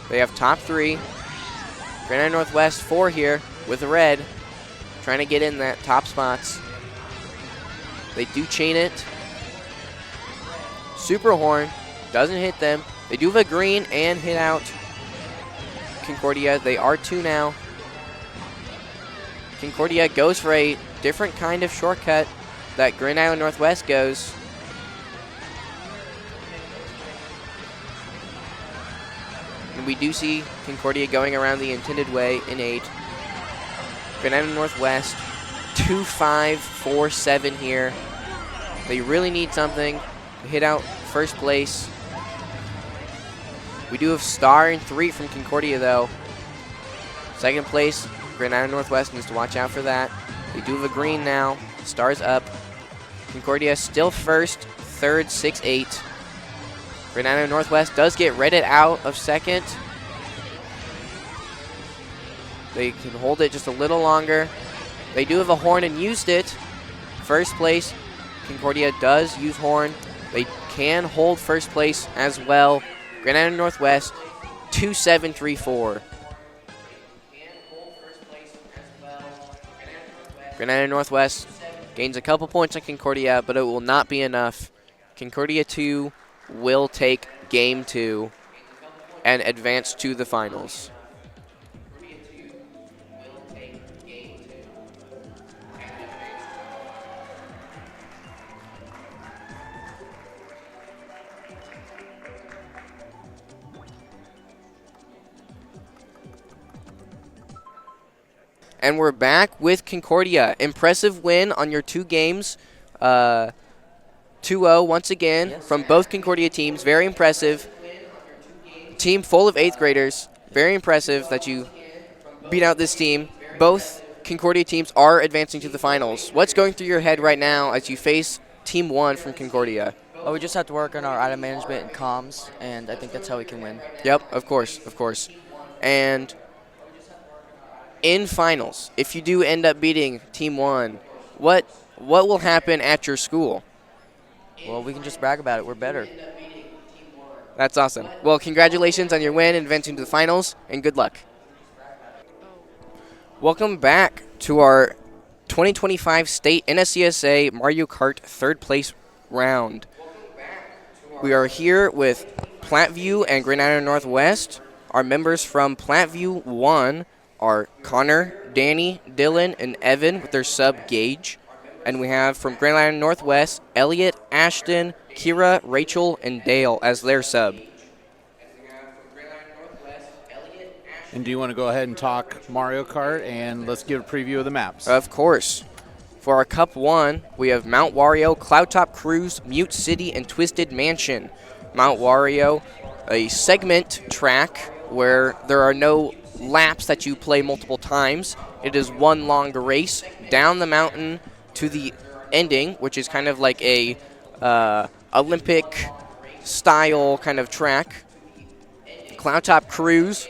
They have top 3. Granada Northwest 4 here with the red. Trying to get in that top spots. They do chain it. Super Horn doesn't hit them. They do have a green and hit out Concordia. They are 2 now. Concordia goes for a different kind of shortcut that Granada Northwest goes. And we do see Concordia going around the intended way in 8. Granada Northwest 2, 5, 4, 7 here. They really need something to hit out first place. We do have star in 3 from Concordia though. Second place, Granada Northwest needs to watch out for that. They do have a green now. Star's up. Concordia still first, third, 6, 8. Granada Northwest does get redded out of second. They can hold it just a little longer. They do have a horn and used it. First place, Concordia does use horn. They can hold first place as well. Granada Northwest, 2, 7, 3, 4. Granada Northwest gains a couple points on Concordia, but it will not be enough. Concordia 2 will take game 2 and advance to the finals. And we're back with Concordia. Impressive win on your 2 games. 2-0 once again from both Concordia teams. Very impressive. Team full of 8th graders. Very impressive that you beat out this team. Both Concordia teams are advancing to the finals. What's going through your head right now as you face Team 1 from Concordia? Oh, we just have to work on our item management and comms, and I think that's how we can win. Yep, of course, of course. And in finals, if you do end up beating Team 1, what will happen at your school? Well, we can just brag about it. We're better. That's awesome. Well, congratulations on your win and advancing to the finals, and good luck. Welcome back to our 2025 State NSCSA Mario Kart 3rd place round. We are here with Platteview and Granada Northwest. Our members from Platteview 1 are Connor, Danny, Dylan, and Evan with their sub Gage. And we have from Grand Island Northwest, Elliot, Ashton, Kira, Rachel, and Dale as their sub. And do you want to go ahead and talk Mario Kart, and let's give a preview of the maps? Of course. For our Cup 1, we have Mount Wario, Cloudtop Cruise, Mute City, and Twisted Mansion. Mount Wario, a segment track where there are no laps that you play multiple times. It is one long race down the mountain to the ending, which is kind of like a Olympic-style kind of track. Cloudtop Cruise,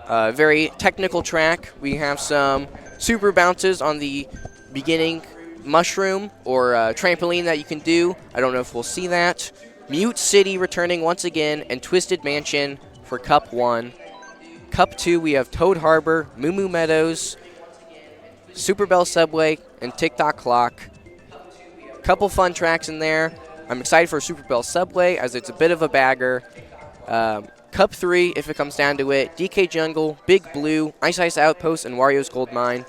very technical track. We have some super bounces on the beginning mushroom or trampoline that you can do. I don't know if we'll see that. Mute City returning once again, and Twisted Mansion for Cup 1. Cup 2, we have Toad Harbor, Moo Moo Meadows, Super Bell Subway, and Tick-Tock Clock. Couple fun tracks in there. I'm excited for Super Bell Subway as it's a bit of a bagger. Cup 3, if it comes down to it, DK Jungle, Big Blue, Ice Ice Outpost, and Wario's Gold Mine.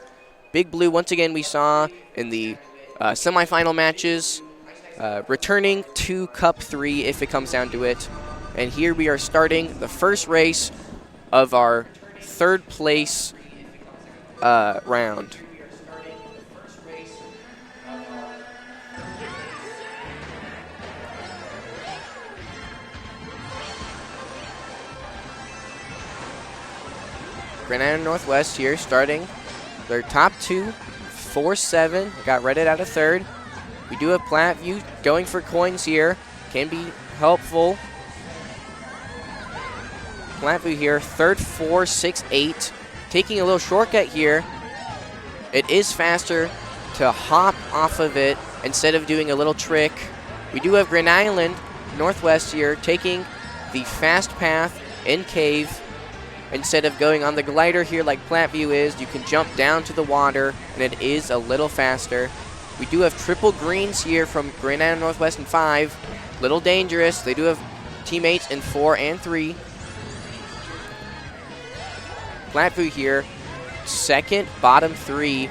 Big Blue, once again, we saw in the semifinal matches, returning to Cup 3 if it comes down to it. And here we are starting the first race of our third place round. Grand Island Northwest here starting their top 2, 4-7. Got Reddit out of third. We do have Platteview going for coins here. Can be helpful. Platteview here, third, 4-6-8. Taking a little shortcut here. It is faster to hop off of it instead of doing a little trick. We do have Grand Island Northwest here taking the fast path in cave. Instead of going on the glider here like Platteview is, you can jump down to the water, and it is a little faster. We do have triple greens here from Grand Island Northwest in 5. Little dangerous. They do have teammates in 4 and 3. Platteview here, second, bottom 3.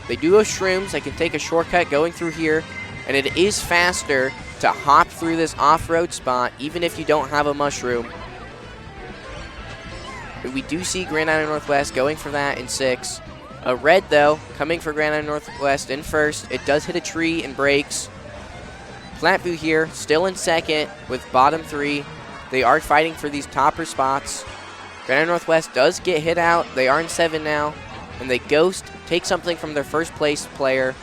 They do have shrooms. They can take a shortcut going through here, and it is faster to hop through this off-road spot, even if you don't have a mushroom. We do see Grand Island Northwest going for that in 6. A red, though, coming for Grand Island Northwest in first. It does hit a tree and breaks. Platteview here, still in second with bottom 3. They are fighting for these topper spots. Grand Island Northwest does get hit out. They are in 7 now. And they ghost, take something from their first place player.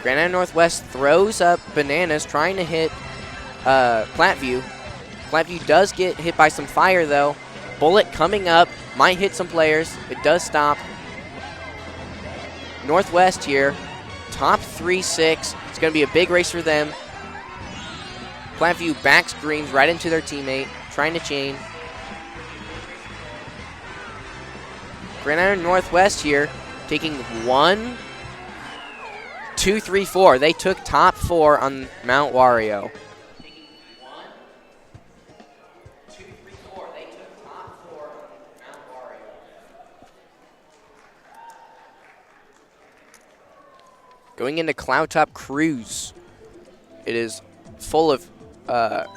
Grand Island Northwest throws up bananas trying to hit Platteview. Platteview does get hit by some fire, though. Bullet coming up, might hit some players. It does stop. Northwest here, top 3-6. It's going to be a big race for them. Platteview backs greens right into their teammate, trying to chain. Grand Island Northwest here, taking 1, 2, 3, 4. They took top 4 on Mount Wario. Going into Cloudtop Cruise. It is full of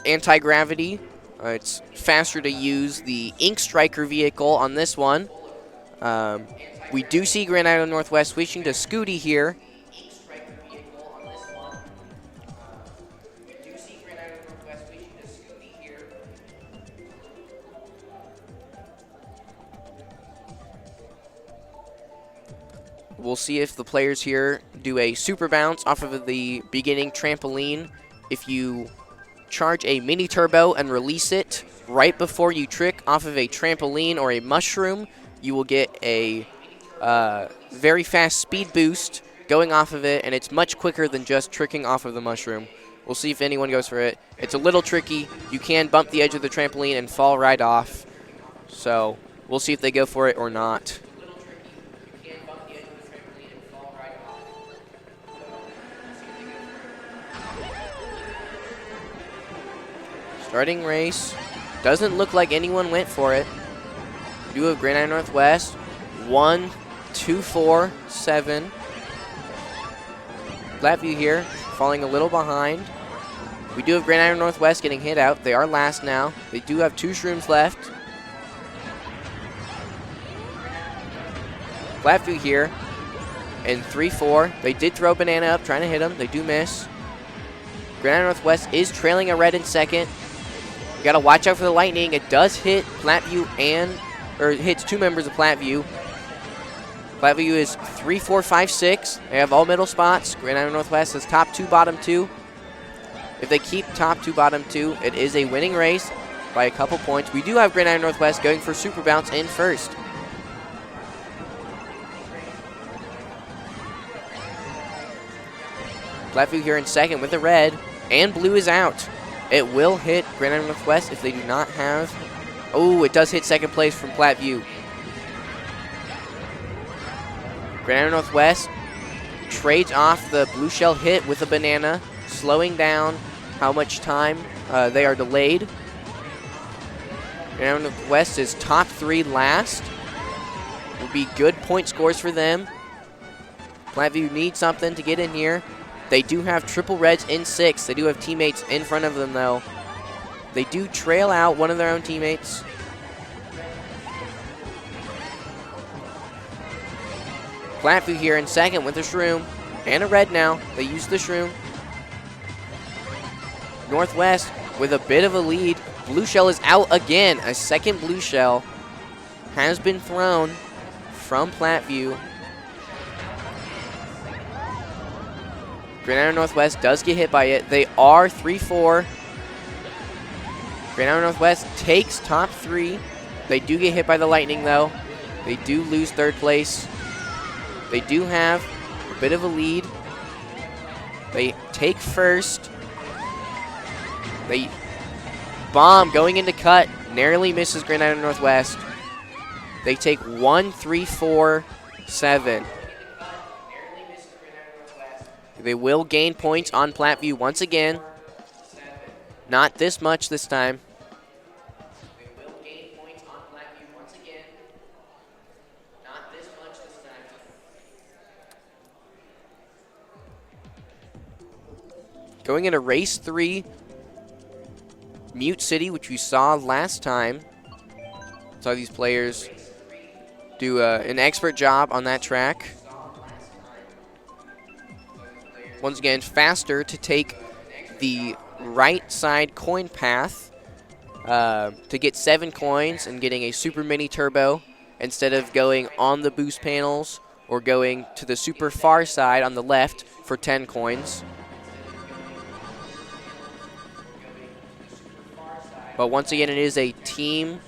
anti-gravity. It's faster to use the Ink Striker vehicle on this one. We do see Grand Island Northwest switching to Scooty here. We'll see if the players here do a super bounce off of the beginning trampoline. If you charge a mini turbo and release it right before you trick off of a trampoline or a mushroom, you will get a very fast speed boost going off of it, and it's much quicker than just tricking off of the mushroom. We'll see if anyone goes for it. It's a little tricky. You can bump the edge of the trampoline and fall right off. So we'll see if they go for it or not. Starting race. Doesn't look like anyone went for it. We do have Grand Island Northwest. 1, 2-4-7. Platteview here, falling a little behind. We do have Grand Island Northwest getting hit out. They are last now. They do have 2 shrooms left. Platteview here in 3-4. They did throw Banana up, trying to hit him. They do miss. Grand Island Northwest is trailing a red in second. You got to watch out for the lightning. It does hit Platteview or it hits 2 members of Platteview. Platteview is 3-4-5-6. They have all middle spots. Grand Island Northwest is top 2, bottom 2. If they keep top 2, bottom 2, it is a winning race by a couple points. We do have Grand Island Northwest going for Super Bounce in first. Platteview here in second with the red, and blue is out. It will hit Grand Island Northwest if they do not have. Oh, it does hit second place from Platteview. Grand Island Northwest trades off the blue shell hit with a banana, slowing down how much time they are delayed. Grand Island Northwest is top 3 last. Would be good point scores for them. Platteview needs something to get in here. They do have triple reds in 6. They do have teammates in front of them, though. They do trail out one of their own teammates. Platteview here in second with a shroom and a red now. They use the shroom. Northwest with a bit of a lead. Blue shell is out again. A second blue shell has been thrown from Platteview. Grand Island Northwest does get hit by it. They are 3-4. Grand Island Northwest takes top 3. They do get hit by the lightning, though. They do lose third place. They do have a bit of a lead. They take first. They bomb going into cut. Narrowly misses Grand Island Northwest. They take 1-3-4-7. They will gain points on Platteview once again. Not this much this time. They will gain points on Platteview once again. Not this much this time. Going into race 3, Mute City, which we saw last time. Saw these players do an expert job on that track. Once again, faster to take the right side coin path to get 7 coins and getting a super mini turbo instead of going on the boost panels or going to the super far side on the left for 10 coins. But once again, it is a team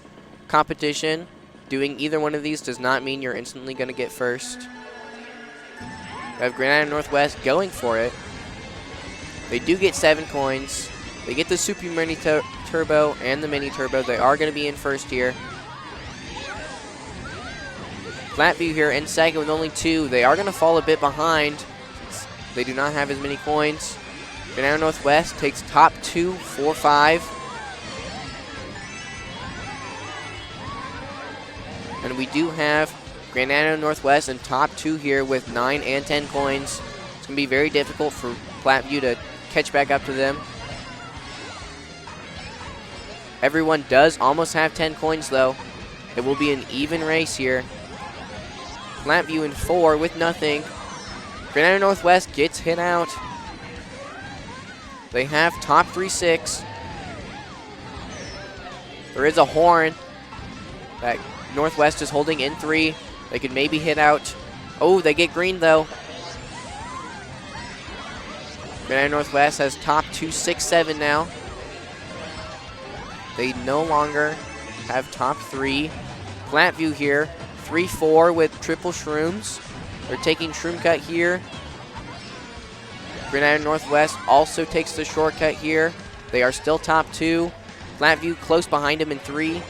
competition. Doing either one of these does not mean you're instantly going to get first. We have Grand Island Northwest going for it. They do get 7 coins. They get the Super Mini Turbo and the Mini Turbo. They are going to be in first here. Platteview here in second with only 2. They are going to fall a bit behind. They do not have as many coins. Grand Island Northwest takes top 2, 4, 5. And we do have Grand Island Northwest in top 2 here with 9 and 10 coins. It's going to be very difficult for Platteview to catch back up to them. Everyone does almost have 10 coins, though. It will be an even race here. Platteview in 4 with nothing. Grand Island Northwest gets hit out. They have top 3, 6. There is a horn that Northwest is holding in 3. They could maybe hit out. Oh, they get green, though. Grand Island Northwest has top 2, 6, 7 now. They no longer have top 3. Platteview here, 3-4 with triple shrooms. They're taking shroom cut here. Grand Island Northwest also takes the shortcut here. They are still top 2. Platteview close behind him in 3.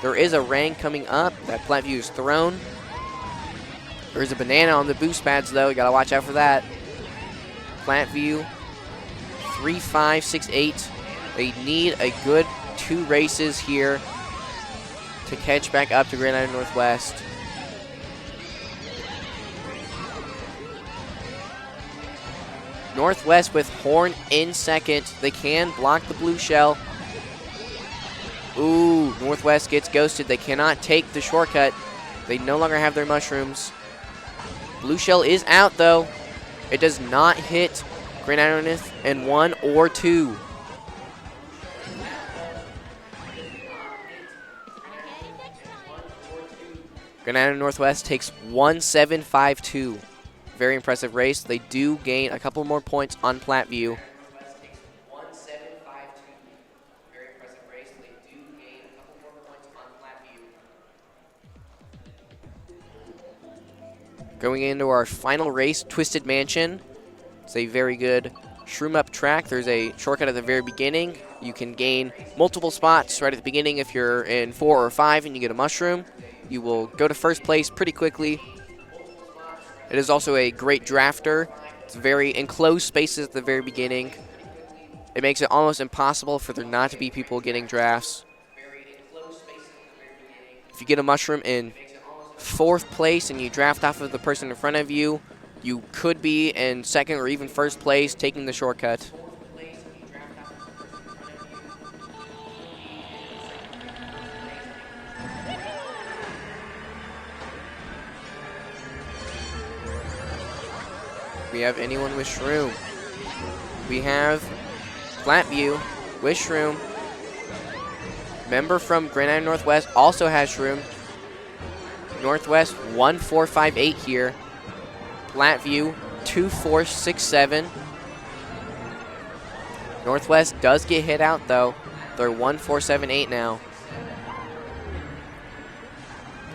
There is a rang coming up that Platteview has thrown. There's a banana on the boost pads, though. You got to watch out for that. Platteview, 3, 5, 6, 8. They need a good 2 races here to catch back up to Grand Island Northwest. Northwest with Horn in second. They can block the blue shell. Ooh, Northwest gets ghosted. They cannot take the shortcut. They no longer have their mushrooms. Blue shell is out, though. It does not hit Grand Island in 1 or 2. Grand Island Northwest takes 1-7-5-2. Very impressive race. They do gain a couple more points on Platteview. Going into our final race, Twisted Mansion. It's a very good shroom up track. There's a shortcut at the very beginning. You can gain multiple spots right at the beginning. If you're in 4 or 5 and you get a mushroom, you will go to first place pretty quickly. It is also a great drafter. It's very enclosed spaces at the very beginning. It makes it almost impossible for there not to be people getting drafts. If you get a mushroom in 4th place and you draft off of the person in front of you, you could be in 2nd or even 1st place taking the shortcut. We have anyone with shroom. We have Platteview with shroom. Member from Grand Island Northwest also has shroom. Northwest 1-4-5-8 here. Platteview 2-4-6-7. Northwest does get hit out though. They're 1-4-7-8 now.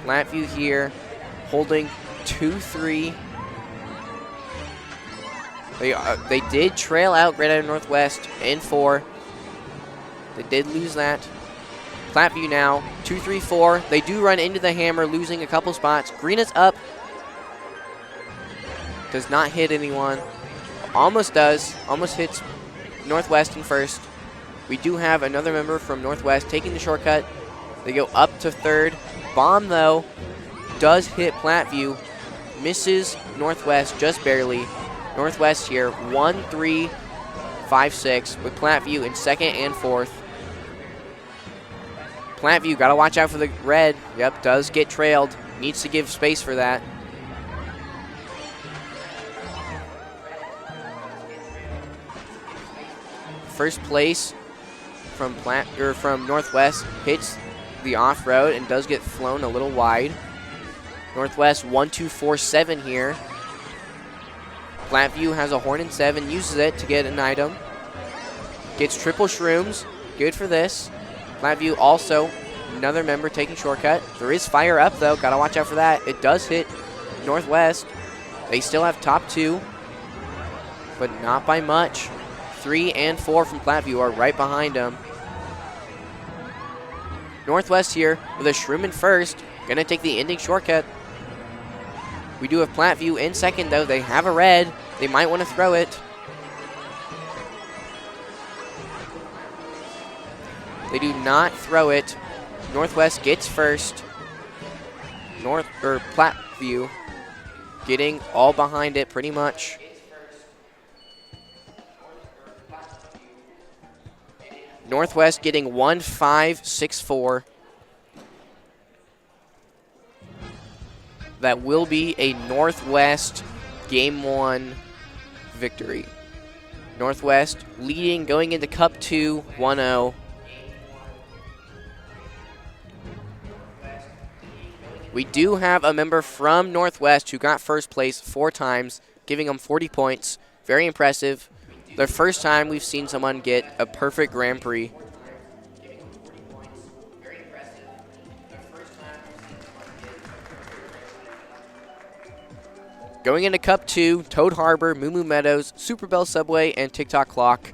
Platteview here holding 2-3. They did trail out Grand Island Northwest in 4. They did lose that. Platteview now, 2-3-4. They do run into the hammer, losing a couple spots. Green is up. Does not hit anyone. Almost does. Almost hits Northwest in 1st. We do have another member from Northwest taking the shortcut. They go up to 3rd. Bomb, though, does hit Platteview. Misses Northwest just barely. Northwest here, 1-3-5-6 with Platteview in 2nd and 4th. Platteview, got to watch out for the red. Yep, does get trailed. Needs to give space for that. First place from Northwest hits the off-road and does get flown a little wide. Northwest 1-2-4-7 here. Platteview has a horn in 7, uses it to get an item. Gets triple shrooms, good for this. Platteview also, another member taking shortcut. There is fire up though, gotta watch out for that. It does hit Northwest. They still have top 2, but not by much. 3 and 4 from Platteview are right behind them. Northwest here with a shroom in 1st, gonna take the ending shortcut. We do have Platteview in 2nd though. They have a red. They might want to throw it. They do not throw it. Northwest gets 1st. Platteview getting all behind it pretty much. Northwest getting 1-5-6-4. That will be a Northwest Game 1 victory. Northwest leading going into Cup 2, 1-0. We do have a member from Northwest who got 1st place 4 times, giving them 40 points. Very impressive. The first time we've seen someone get a perfect Grand Prix. Going into Cup 2, Toad Harbor, Moo Moo Meadows, Super Bell Subway, and TikTok Clock.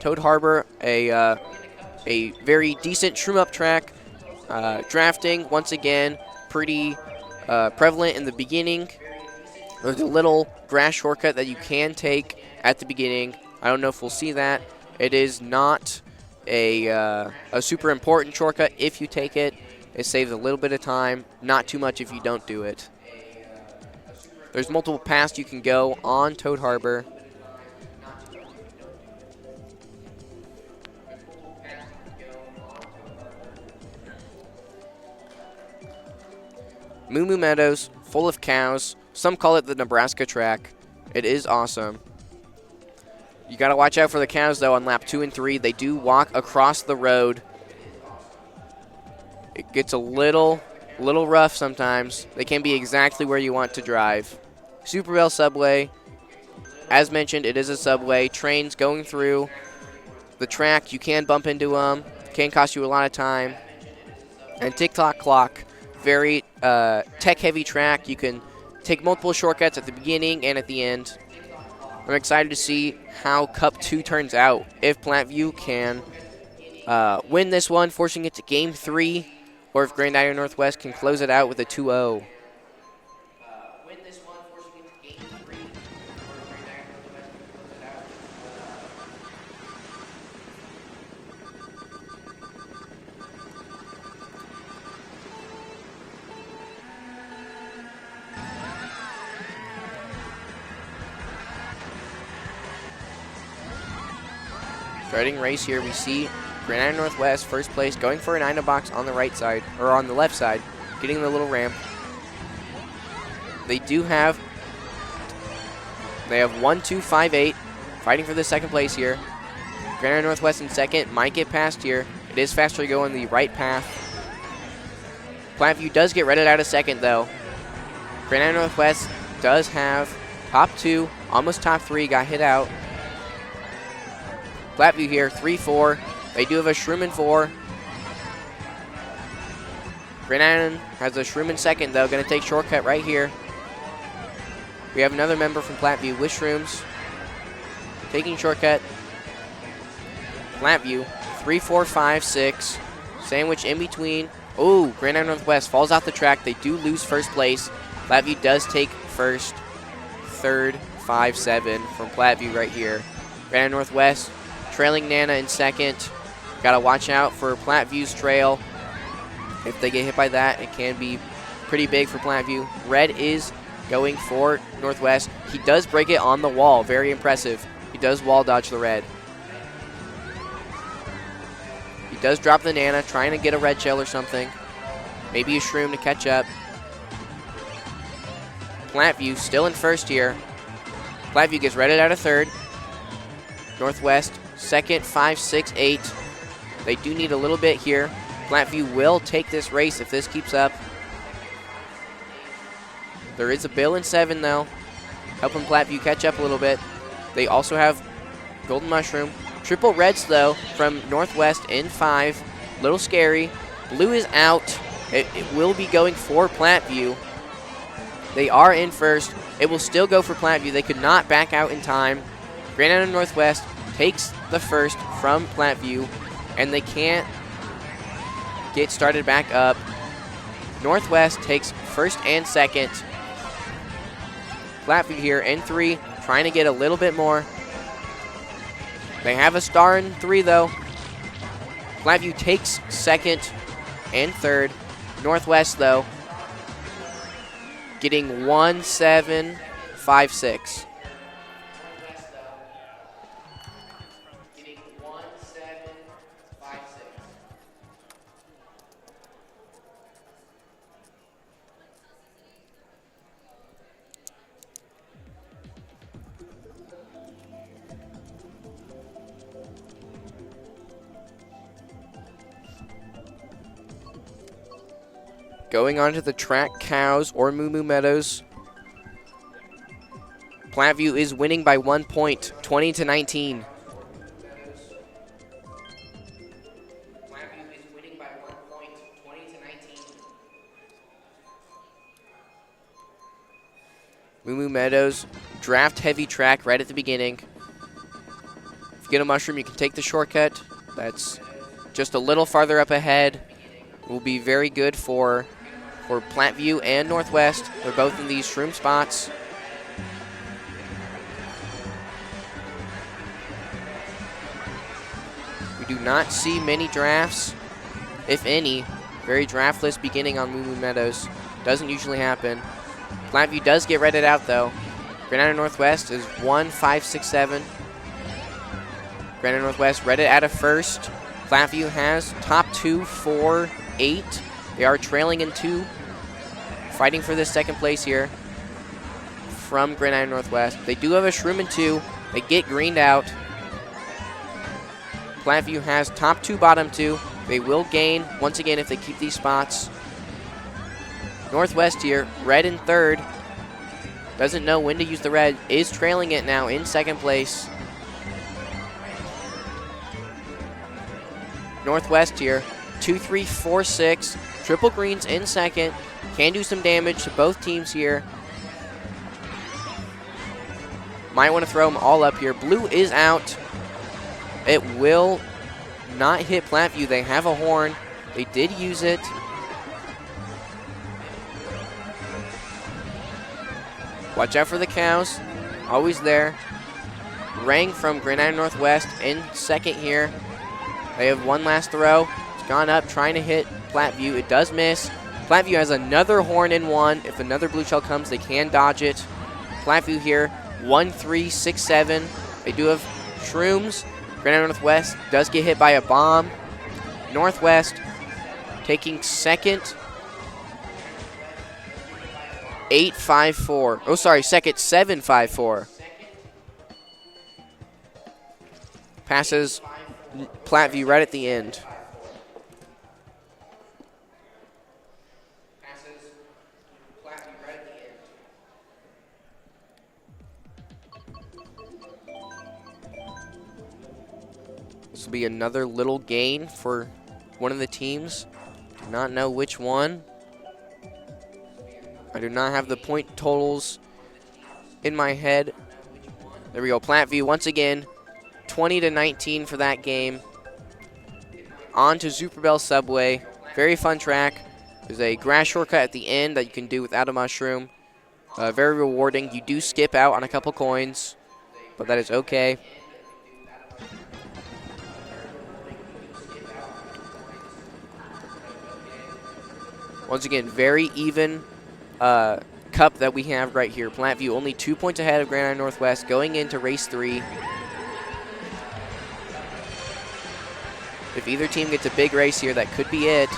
Toad Harbor, a very decent shroom up track. Drafting, once again, pretty prevalent in the beginning. There's a little grass shortcut that you can take at the beginning. I don't know if we'll see that. It is not a super important shortcut if you take it. It saves a little bit of time, not too much if you don't do it. There's multiple paths you can go on Toad Harbor. Moo Moo Meadows, full of cows. Some call it the Nebraska track. It is awesome. You got to watch out for the cows, though, on lap 2 and 3. They do walk across the road. It gets a little rough sometimes. They can be exactly where you want to drive. Super Rail Subway. As mentioned, it is a subway. Trains going through the track. You can bump into them. Can cost you a lot of time. And Tick-Tock Clock. Very tech-heavy track. You can take multiple shortcuts at the beginning and at the end. I'm excited to see how Cup 2 turns out. If Platteview can win this one, forcing it to Game 3, or if Grand Island Northwest can close it out with a 2-0. Starting race here, we see Grand Island Northwest first place, going for an INA box on the right side, or on the left side, getting the little ramp. They have 1, 2, 5, 8, fighting for the second place here. Grand Island Northwest in second, might get past here. It is faster to go on the right path. Platteview does get redded out of second, though. Grand Island Northwest does have top 2, almost top 3, got hit out. Platteview here, 3-4. They do have a shroom in 4. Grand Island has a shroom in second, though. Going to take shortcut right here. We have another member from Platteview with shrooms. Taking shortcut. Platteview, 3, 4, 5, 6. Sandwich in between. Oh, Grand Island Northwest falls off the track. They do lose first place. Platteview does take first. Third, 5, 7 from Platteview right here. Grand Island Northwest trailing Nana in second. Got to watch out for Plattview's trail. If they get hit by that, it can be pretty big for Platteview. Red is going for Northwest. He does break it on the wall. Very impressive. He does wall dodge the red. He does drop the Nana, trying to get a red shell or something. Maybe a shroom to catch up. Platteview still in first here. Platteview gets redded out of third. Northwest second, 5, 6, 8. They do need a little bit here. Platteview will take this race if this keeps up. There is a Bill in 7, though, helping Platteview catch up a little bit. They also have Golden Mushroom. Triple Reds, though, from Northwest in 5. Little scary. Blue is out. It will be going for Platteview. They are in first. It will still go for Platteview. They could not back out in time. Grand Island Northwest takes the first from Platteview, and they can't get started back up. Northwest takes first and second. Platteview here in 3, trying to get a little bit more. They have a star in 3, though. Platteview takes second and third. Northwest, though, getting 1, 7, 5, 6. Going on to the track cows or Moo Moo Meadows. Platteview is winning by 1 point, 20-19. Moo Moo Meadows, draft heavy track right at the beginning. If you get a mushroom, you can take the shortcut. That's just a little farther up ahead. Will be very good for Platteview and Northwest. They're both in these shroom spots. We do not see many drafts, if any. Very draftless beginning on Moo Moo Meadows. Doesn't usually happen. Platteview does get redded out, though. Grand Island Northwest is 1, 5, 6, 7. Grand Island Northwest redded out of first. Platteview has top 2, 4, 8. They are trailing in 2. fighting for this second place here from Grand Island Northwest. They do have a shroom in 2. They get greened out. Platteview has top 2, bottom 2. They will gain once again if they keep these spots. Northwest here, red in 3rd. Doesn't know when to use the red. Is trailing it now in 2nd place. Northwest here, 2, 3, 4, 6. Triple greens in 2nd. Can do some damage to both teams here. Might want to throw them all up here. Blue is out. It will not hit Platteview. They have a horn. They did use it. Watch out for the cows. Always there. Rang from Grand Island Northwest in 2nd here. They have one last throw. It's gone up, trying to hit Platteview. It does miss. Platteview has another horn in 1. If another blue shell comes, they can dodge it. Platteview here, 1, 3, 6, 7. They do have shrooms. Grand Island Northwest does get hit by a bomb. Northwest taking 2nd. 8-5-4. Oh, sorry, 2nd, 7-5-4. Passes Platteview right at the end. This will be another little gain for one of the teams. Do not know which one. I do not have the point totals in my head. There we go. Platteview once again, 20-19 for that game. On to Super Bell Subway. Very fun track. There's a grass shortcut at the end that you can do without a mushroom. Very rewarding. You do skip out on a couple coins, but that is okay. Once again, very even cup that we have right here. Platteview only 2 points ahead of Grand Island Northwest going into race 3. If either team gets a big race here, that could be it.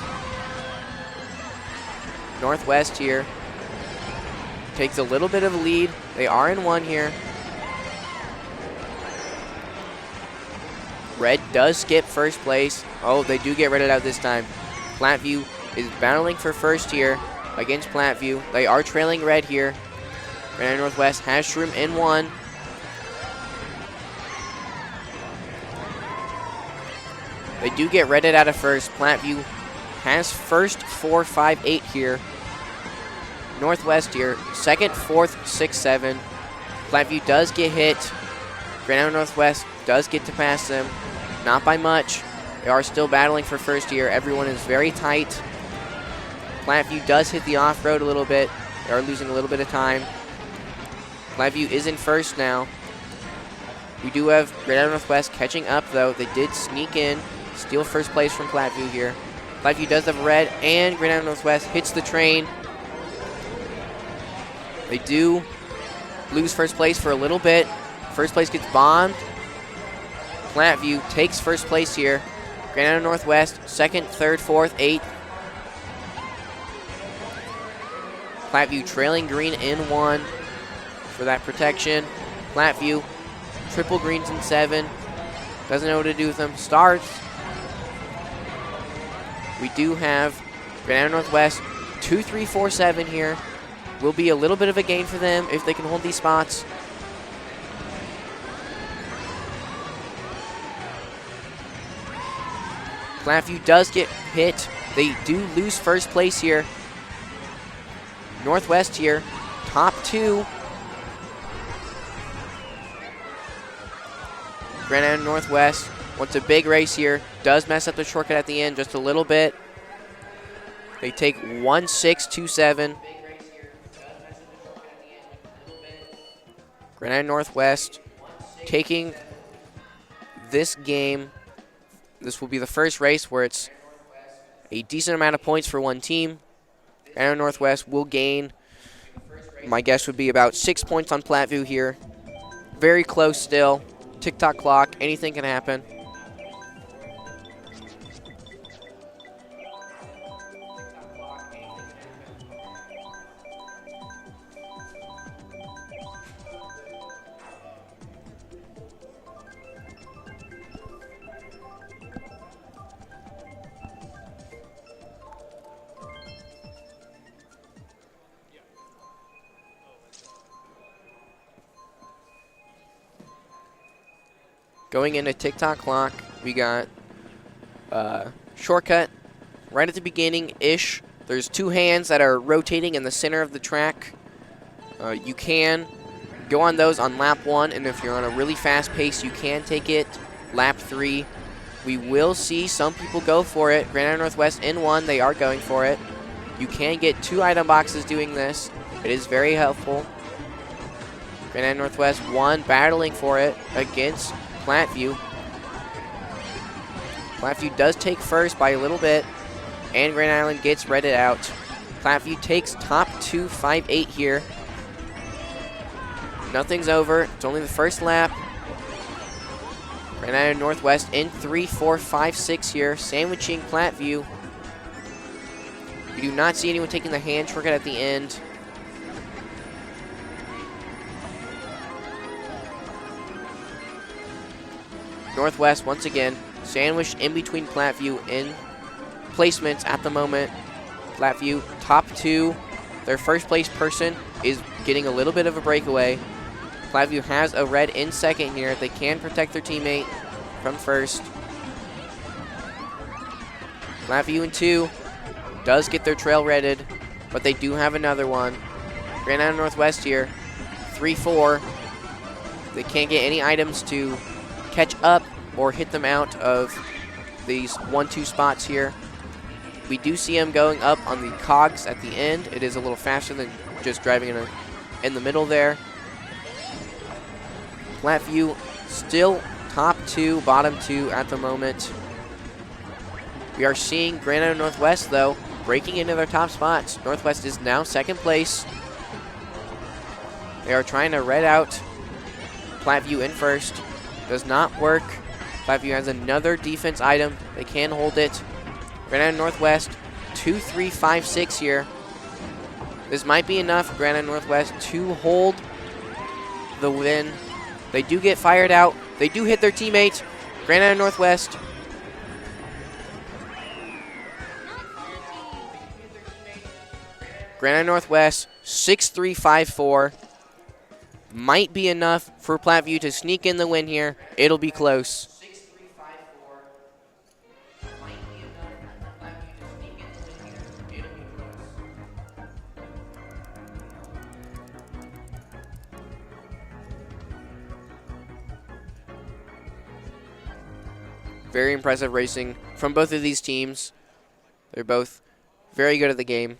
Northwest here takes a little bit of a lead. They are in 1 here. Red does skip 1st place. Oh, they do get redded out this time. Platteview is battling for 1st here against Platteview. They are trailing red here. Grand Island Northwest has shroom in 1. They do get redded out of 1st. Platteview has 1st, 4, 5, 8 here. Northwest here, 2nd, 4th, 6, 7. Platteview does get hit. Grand Island Northwest does get to pass them. Not by much. They are still battling for 1st here. Everyone is very tight. Platteview does hit the off-road a little bit. They are losing a little bit of time. Platteview is in 1st now. We do have Grand Island Northwest catching up, though. They did sneak in, steal 1st place from Platteview here. Platteview does have red, and Grand Island Northwest hits the train. They do lose 1st place for a little bit. 1st place gets bombed. Platteview takes 1st place here. Grand Island Northwest, 2nd, 3rd, 4th, 8th. Platteview trailing green in 1 for that protection. Platteview, triple greens in 7. Doesn't know what to do with them. Starts. We do have Grand Island Northwest 2, 3, 4, 7 here. Will be a little bit of a gain for them if they can hold these spots. Platteview does get hit. They do lose 1st place here. Northwest here, top 2. Grand Island Northwest wants a big race here. Does mess up the shortcut at the end just a little bit. They take 1, 6, 2, 7. Grand Island Northwest taking this game. This will be the first race where it's a decent amount of points for one team. Grand Island Northwest will gain, my guess would be about 6 points on Platteview here. Very close still. Tick-tock clock, anything can happen. Going into TikTok clock, we got shortcut right at the beginning-ish. There's 2 hands that are rotating in the center of the track. You can go on those on lap 1, and if you're on a really fast pace, you can take it lap 3. We will see some people go for it. Grand Island Northwest in 1, they are going for it. You can get 2 item boxes doing this. It is very helpful. Grand Island Northwest 1, battling for it against Platteview. Platteview does take first by a little bit, and Grand Island gets redded out. Platteview takes top 2, 5-8 here. Nothing's over. It's only the first lap. Grand Island Northwest in 3, 4, 5, 6 here, sandwiching Platteview. We do not see anyone taking the hand shortcut at the end. Northwest, once again, sandwiched in between Platteview in placements at the moment. Platteview, top 2. Their first place person is getting a little bit of a breakaway. Platteview has a red in second here. They can protect their teammate from first. Platteview in 2 does get their trail redded, but they do have another one. Grand Island Northwest here, 3, 4. They can't get any items to catch up or hit them out of these 1-2 spots here. We do see them going up on the cogs at the end. It is a little faster than just driving in the middle there. Platteview still top 2, bottom 2 at the moment. We are seeing Grand Island Northwest, though, breaking into their top spots. Northwest is now second place. They are trying to red out Platteview in first. Does not work. Platteview has another defense item. They can hold it. Grand Island Northwest, 2, 3, 5, 6 here. This might be enough for Grand Island Northwest to hold the win. They do get fired out. They do hit their teammates. Grand Island Northwest. Grand Island Northwest, 6, 3, 5, 4. Might be enough for Platteview to sneak in the win here. It'll be close. Very impressive racing from both of these teams. They're both very good at the game.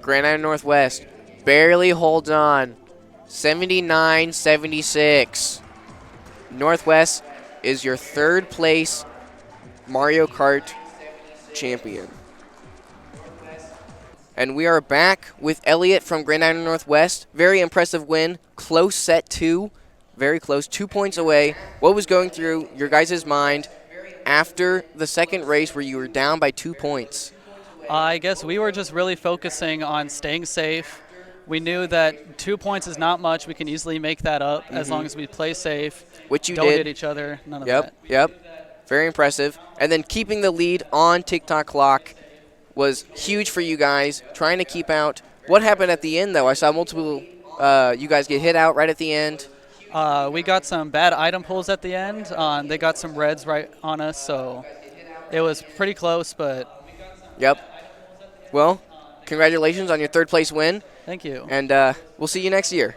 Grand Island Northwest barely holds on. 79-76. Northwest is your 3rd place Mario Kart champion. And we are back with Elliott from Grand Island Northwest. Very impressive win. Close set 2. Very close. 2 points away. What was going through your guys' mind after the second race where you were down by 2 points? I guess we were just really focusing on staying safe. We knew that 2 points is not much. We can easily make that up as long as we play safe. Which you don't did. hit each other. None of that. Yep. Very impressive. And then keeping the lead on TikTok clock was huge for you guys. Trying to keep out. What happened at the end, though? I saw multiple you guys get hit out right at the end. We got some bad item pulls at the end. They got some reds right on us, so it was pretty close, but... Yep. Well, congratulations on your 3rd place win. Thank you. And we'll see you next year.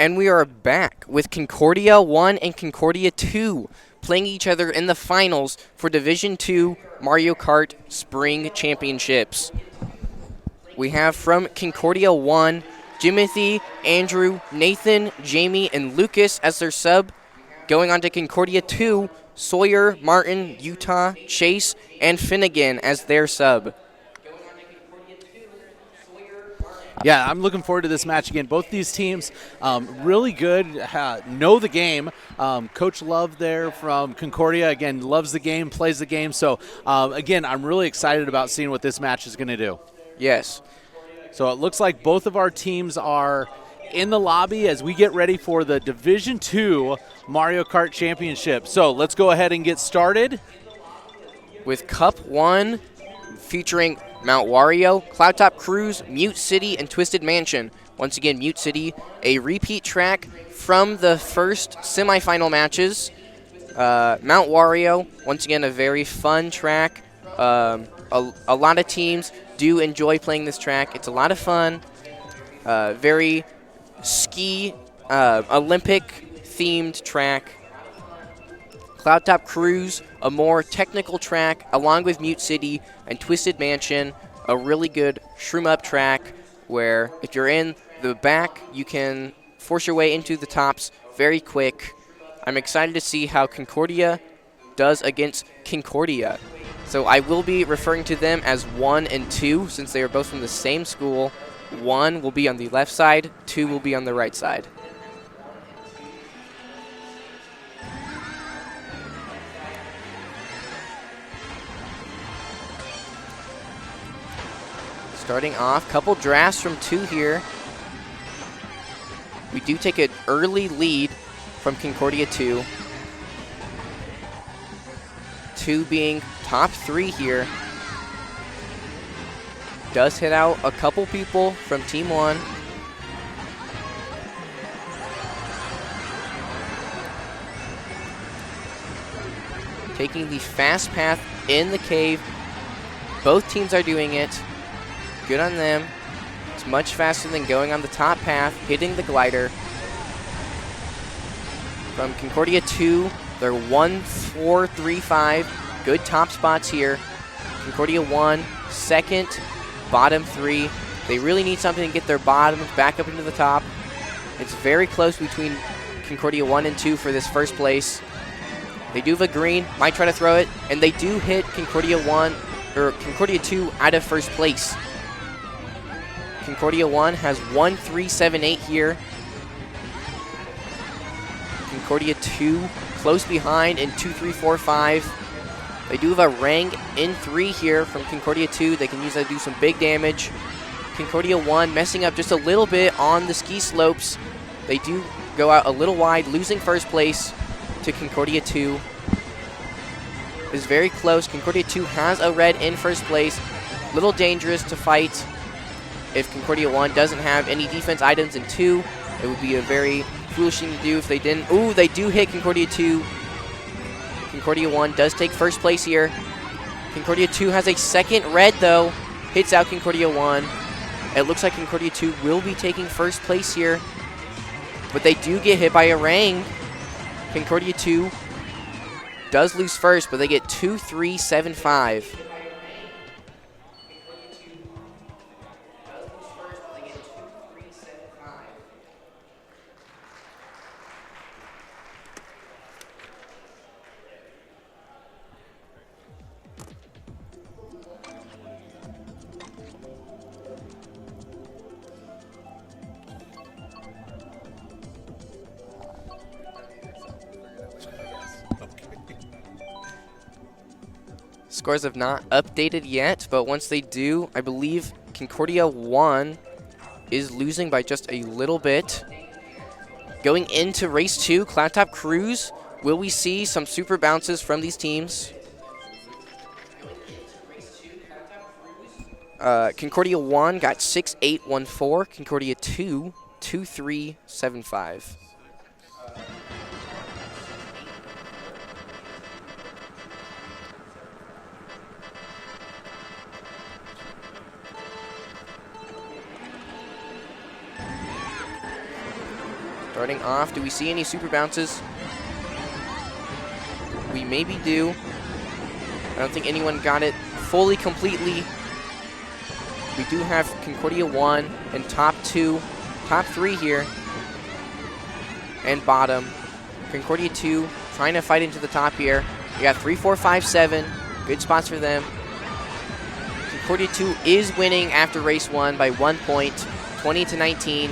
And we are back with Concordia 1 and Concordia 2 playing each other in the finals for Division 2 Mario Kart Spring Championships. We have from Concordia 1, Jimothy, Andrew, Nathan, Jamie, and Lucas as their sub. Going on to Concordia 2, Sawyer, Martin, Utah, Chase, and Finnegan as their sub. Yeah, I'm looking forward to this match again. Both these teams really good, know the game. Coach Love there from Concordia, again, loves the game, plays the game. So, again, I'm really excited about seeing what this match is going to do. Yes. So it looks like both of our teams are in the lobby as we get ready for the Division 2 Mario Kart Championship. So let's go ahead and get started. With Cup 1 featuring Mount Wario, Cloudtop Cruise, Mute City, and Twisted Mansion. Once again, Mute City, a repeat track from the first semifinal matches. Mount Wario, once again, a very fun track. A lot of teams do enjoy playing this track. It's a lot of fun. Very ski, Olympic-themed track. Cloudtop Cruise, a more technical track, along with Mute City and Twisted Mansion, a really good shroom-up track where if you're in the back, you can force your way into the tops very quick. I'm excited to see how Concordia does against Concordia. So I will be referring to them as 1 and 2 since they are both from the same school. 1 will be on the left side, 2 will be on the right side. Starting off, couple drafts from 2 here. We do take an early lead from Concordia 2. 2 being top 3 here. Does hit out a couple people from Team 1. Taking the fast path in the cave. Both teams are doing it. Good on them. It's much faster than going on the top path, hitting the glider. From Concordia 2, they're 1, 4, 3, 5. Good top spots here. Concordia 1, second, bottom 3. They really need something to get their bottom back up into the top. It's very close between Concordia 1 and 2 for this first place. They do have a green, might try to throw it, and they do hit Concordia 2 out of first place. Concordia 1 has 1, 3, 7, 8 here. Concordia 2 close behind in 2, 3, 4, 5. They do have a rang in 3 here from Concordia 2. They can use that to do some big damage. Concordia 1 messing up just a little bit on the ski slopes. They do go out a little wide, losing first place to Concordia 2. It's very close. Concordia 2 has a red in first place. Little dangerous to fight. If Concordia 1 doesn't have any defense items in 2, it would be a very foolish thing to do if they didn't. Ooh, they do hit Concordia 2. Concordia 1 does take first place here. Concordia 2 has a second red, though. Hits out Concordia 1. It looks like Concordia 2 will be taking first place here. But they do get hit by a rang. Concordia 2 does lose first, but they get 2, 3, 7, 5. Scores have not updated yet, but once they do, I believe Concordia 1 is losing by just a little bit. Going into race 2, Cloudtop Cruise, will we see some super bounces from these teams? Concordia 1 got 6-8-1-4. Concordia 2, 2-3-7-5. Starting off, do we see any super bounces? We maybe do. I don't think anyone got it fully, completely. We do have Concordia 1 and top 3 here. And bottom. Concordia 2 trying to fight into the top here. We got 3, 4, 5, 7. Good spots for them. Concordia 2 is winning after race 1 by 1 point, 20-19.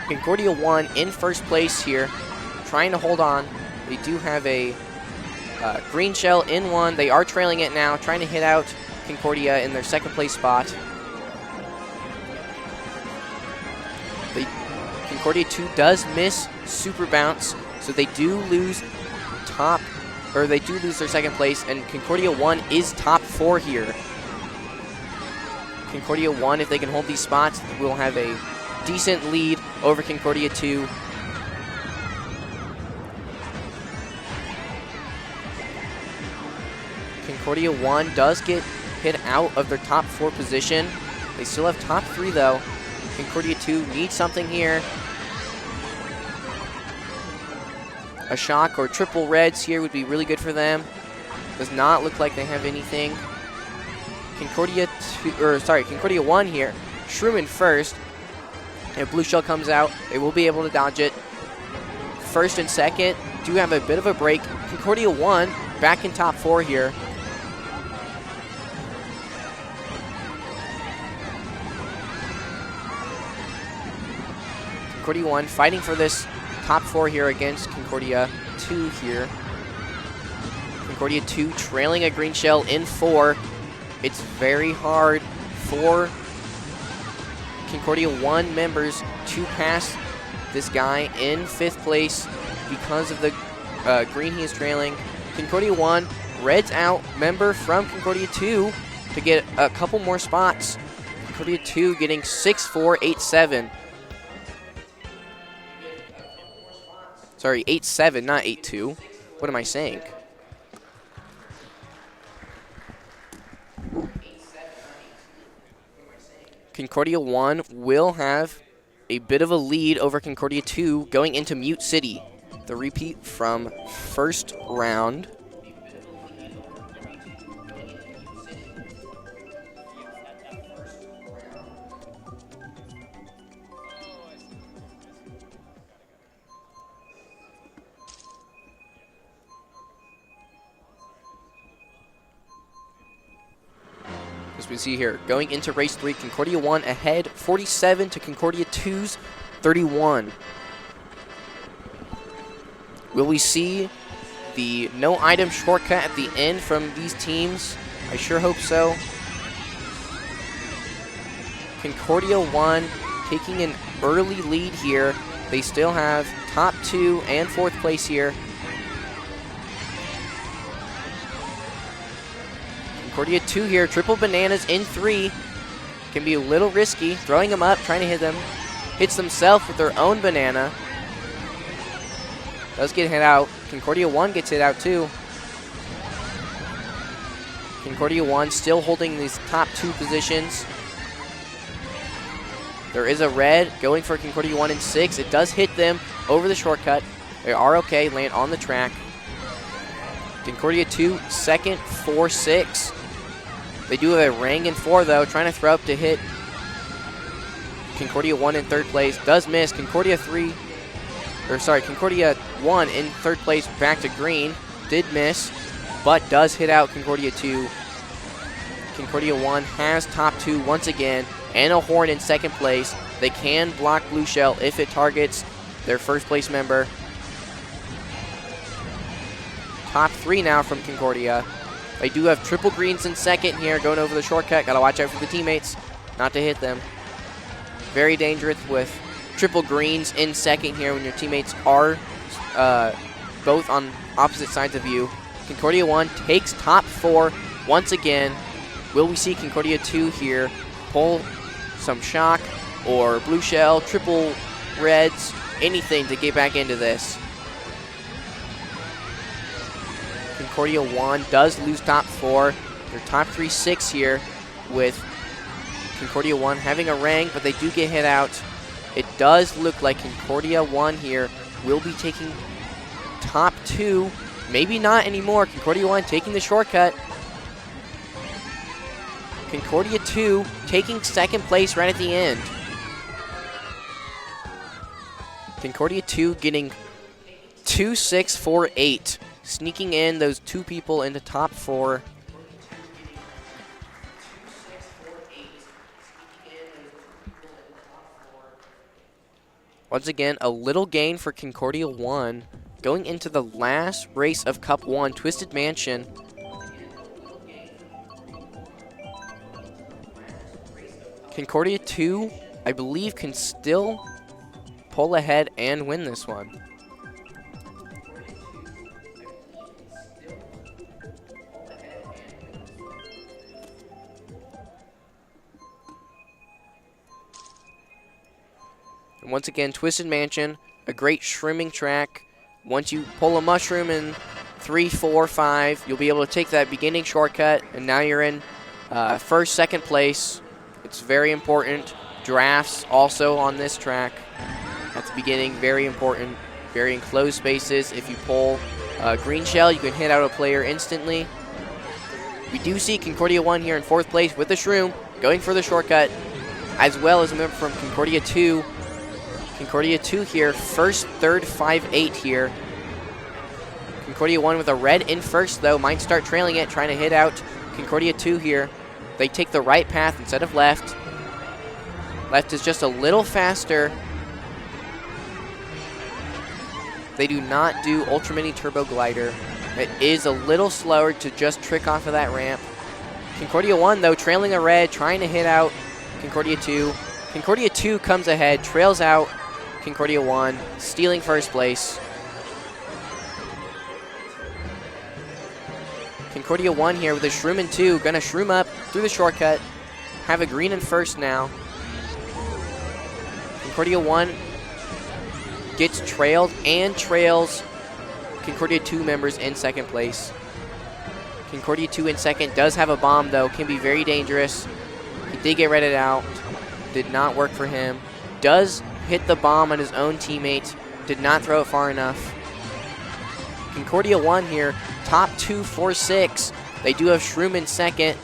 Concordia 1 in first place here, trying to hold on. They do have a green shell in 1. They are trailing it now, trying to hit out Concordia in their second place spot. Concordia 2 does miss super bounce, so they do lose their second place, and Concordia 1 is top 4 here. Concordia 1, if they can hold these spots, will have a decent lead over Concordia 2. Concordia 1 does get hit out of their top 4 position. They still have top 3 though. Concordia 2 needs something here. A shock or triple reds here would be really good for them. Does not look like they have anything. Concordia 1 here. Shroomin first. If blue shell comes out, they will be able to dodge it. First and second do have a bit of a break. Concordia 1 back in top 4 here. Concordia 1 fighting for this top 4 here against Concordia 2 here. Concordia 2 trailing a green shell in 4. It's very hard for Concordia 1 members to pass this guy in 5th place because of the green he is trailing. Concordia 1 reds out member from Concordia 2 to get a couple more spots. Concordia 2 getting 6-4, 8-7. Sorry, 8-7, not 8-2. What am I saying? Concordia 1 will have a bit of a lead over Concordia 2 going into Mute City. The repeat from first round. As we see here, going into race 3, Concordia 1 ahead 47 to Concordia 2's 31. Will we see the no item shortcut at the end from these teams? I sure hope so. Concordia 1 taking an early lead here. They still have top 2 and 4th place here. Concordia 2 here, triple bananas in 3. Can be a little risky, throwing them up, trying to hit them. Hits themselves with their own banana. Does get hit out. Concordia 1 gets hit out too. Concordia 1 still holding these top 2 positions. There is a red going for Concordia 1 in 6. It does hit them over the shortcut. They are okay, land on the track. Concordia 2, second, 4-6. They do have a ring in 4 though, trying to throw up to hit Concordia 1 in 3rd place. Does miss. Concordia 1 in 3rd place back to green. Did miss, but does hit out Concordia 2. Concordia 1 has top 2 once again, and a horn in 2nd place. They can block blue shell if it targets their 1st place member. Top 3 now from Concordia. They do have triple greens in 2nd here, going over the shortcut. Gotta watch out for the teammates, not to hit them. Very dangerous with triple greens in 2nd here when your teammates are both on opposite sides of you. Concordia 1 takes top 4 once again. Will we see Concordia 2 here pull some shock or blue shell, triple reds, anything to get back into this? Concordia 1 does lose top 4. They're top 3, 6 here with Concordia 1 having a rang, but they do get hit out. It does look like Concordia 1 here will be taking top 2. Maybe not anymore. Concordia 1 taking the shortcut. Concordia 2 taking second place right at the end. Concordia 2 getting 2, 6, 4, 8. Sneaking in those 2 people into top 4. Once again, a little gain for Concordia 1. Going into the last race of Cup 1, Twisted Mansion. Concordia 2, I believe, can still pull ahead and win this one. And once again, Twisted Mansion, a great shrimming track. Once you pull a mushroom in 3, 4, 5, you'll be able to take that beginning shortcut, and now you're in first, second place. It's very important. Drafts also on this track at the beginning, very important. Very enclosed spaces. If you pull green shell, you can hit out a player instantly. We do see Concordia 1 here in 4th place with the shroom, going for the shortcut, as well as a member from Concordia 2. Concordia 2 here, 1st, 3rd, 5, 8 here. Concordia 1 with a red in first, though. Might start trailing it, trying to hit out Concordia 2 here. They take the right path instead of left. Left is just a little faster. They do not do Ultra Mini Turbo Glider. It is a little slower to just trick off of that ramp. Concordia 1, though, trailing a red, trying to hit out Concordia 2. Concordia 2 comes ahead, trails out Concordia 1, stealing first place. Concordia 1 here with a shroom in 2, gonna shroom up through the shortcut. Have a green in first now. Concordia 1 gets trailed and trails Concordia 2 members in second place. Concordia 2 in second does have a bomb, though, can be very dangerous. He did get redded out, did not work for him. Does hit the bomb on his own teammate, did not throw it far enough. Concordia 1 here, top 2, 4, 6. They do have shroom in second.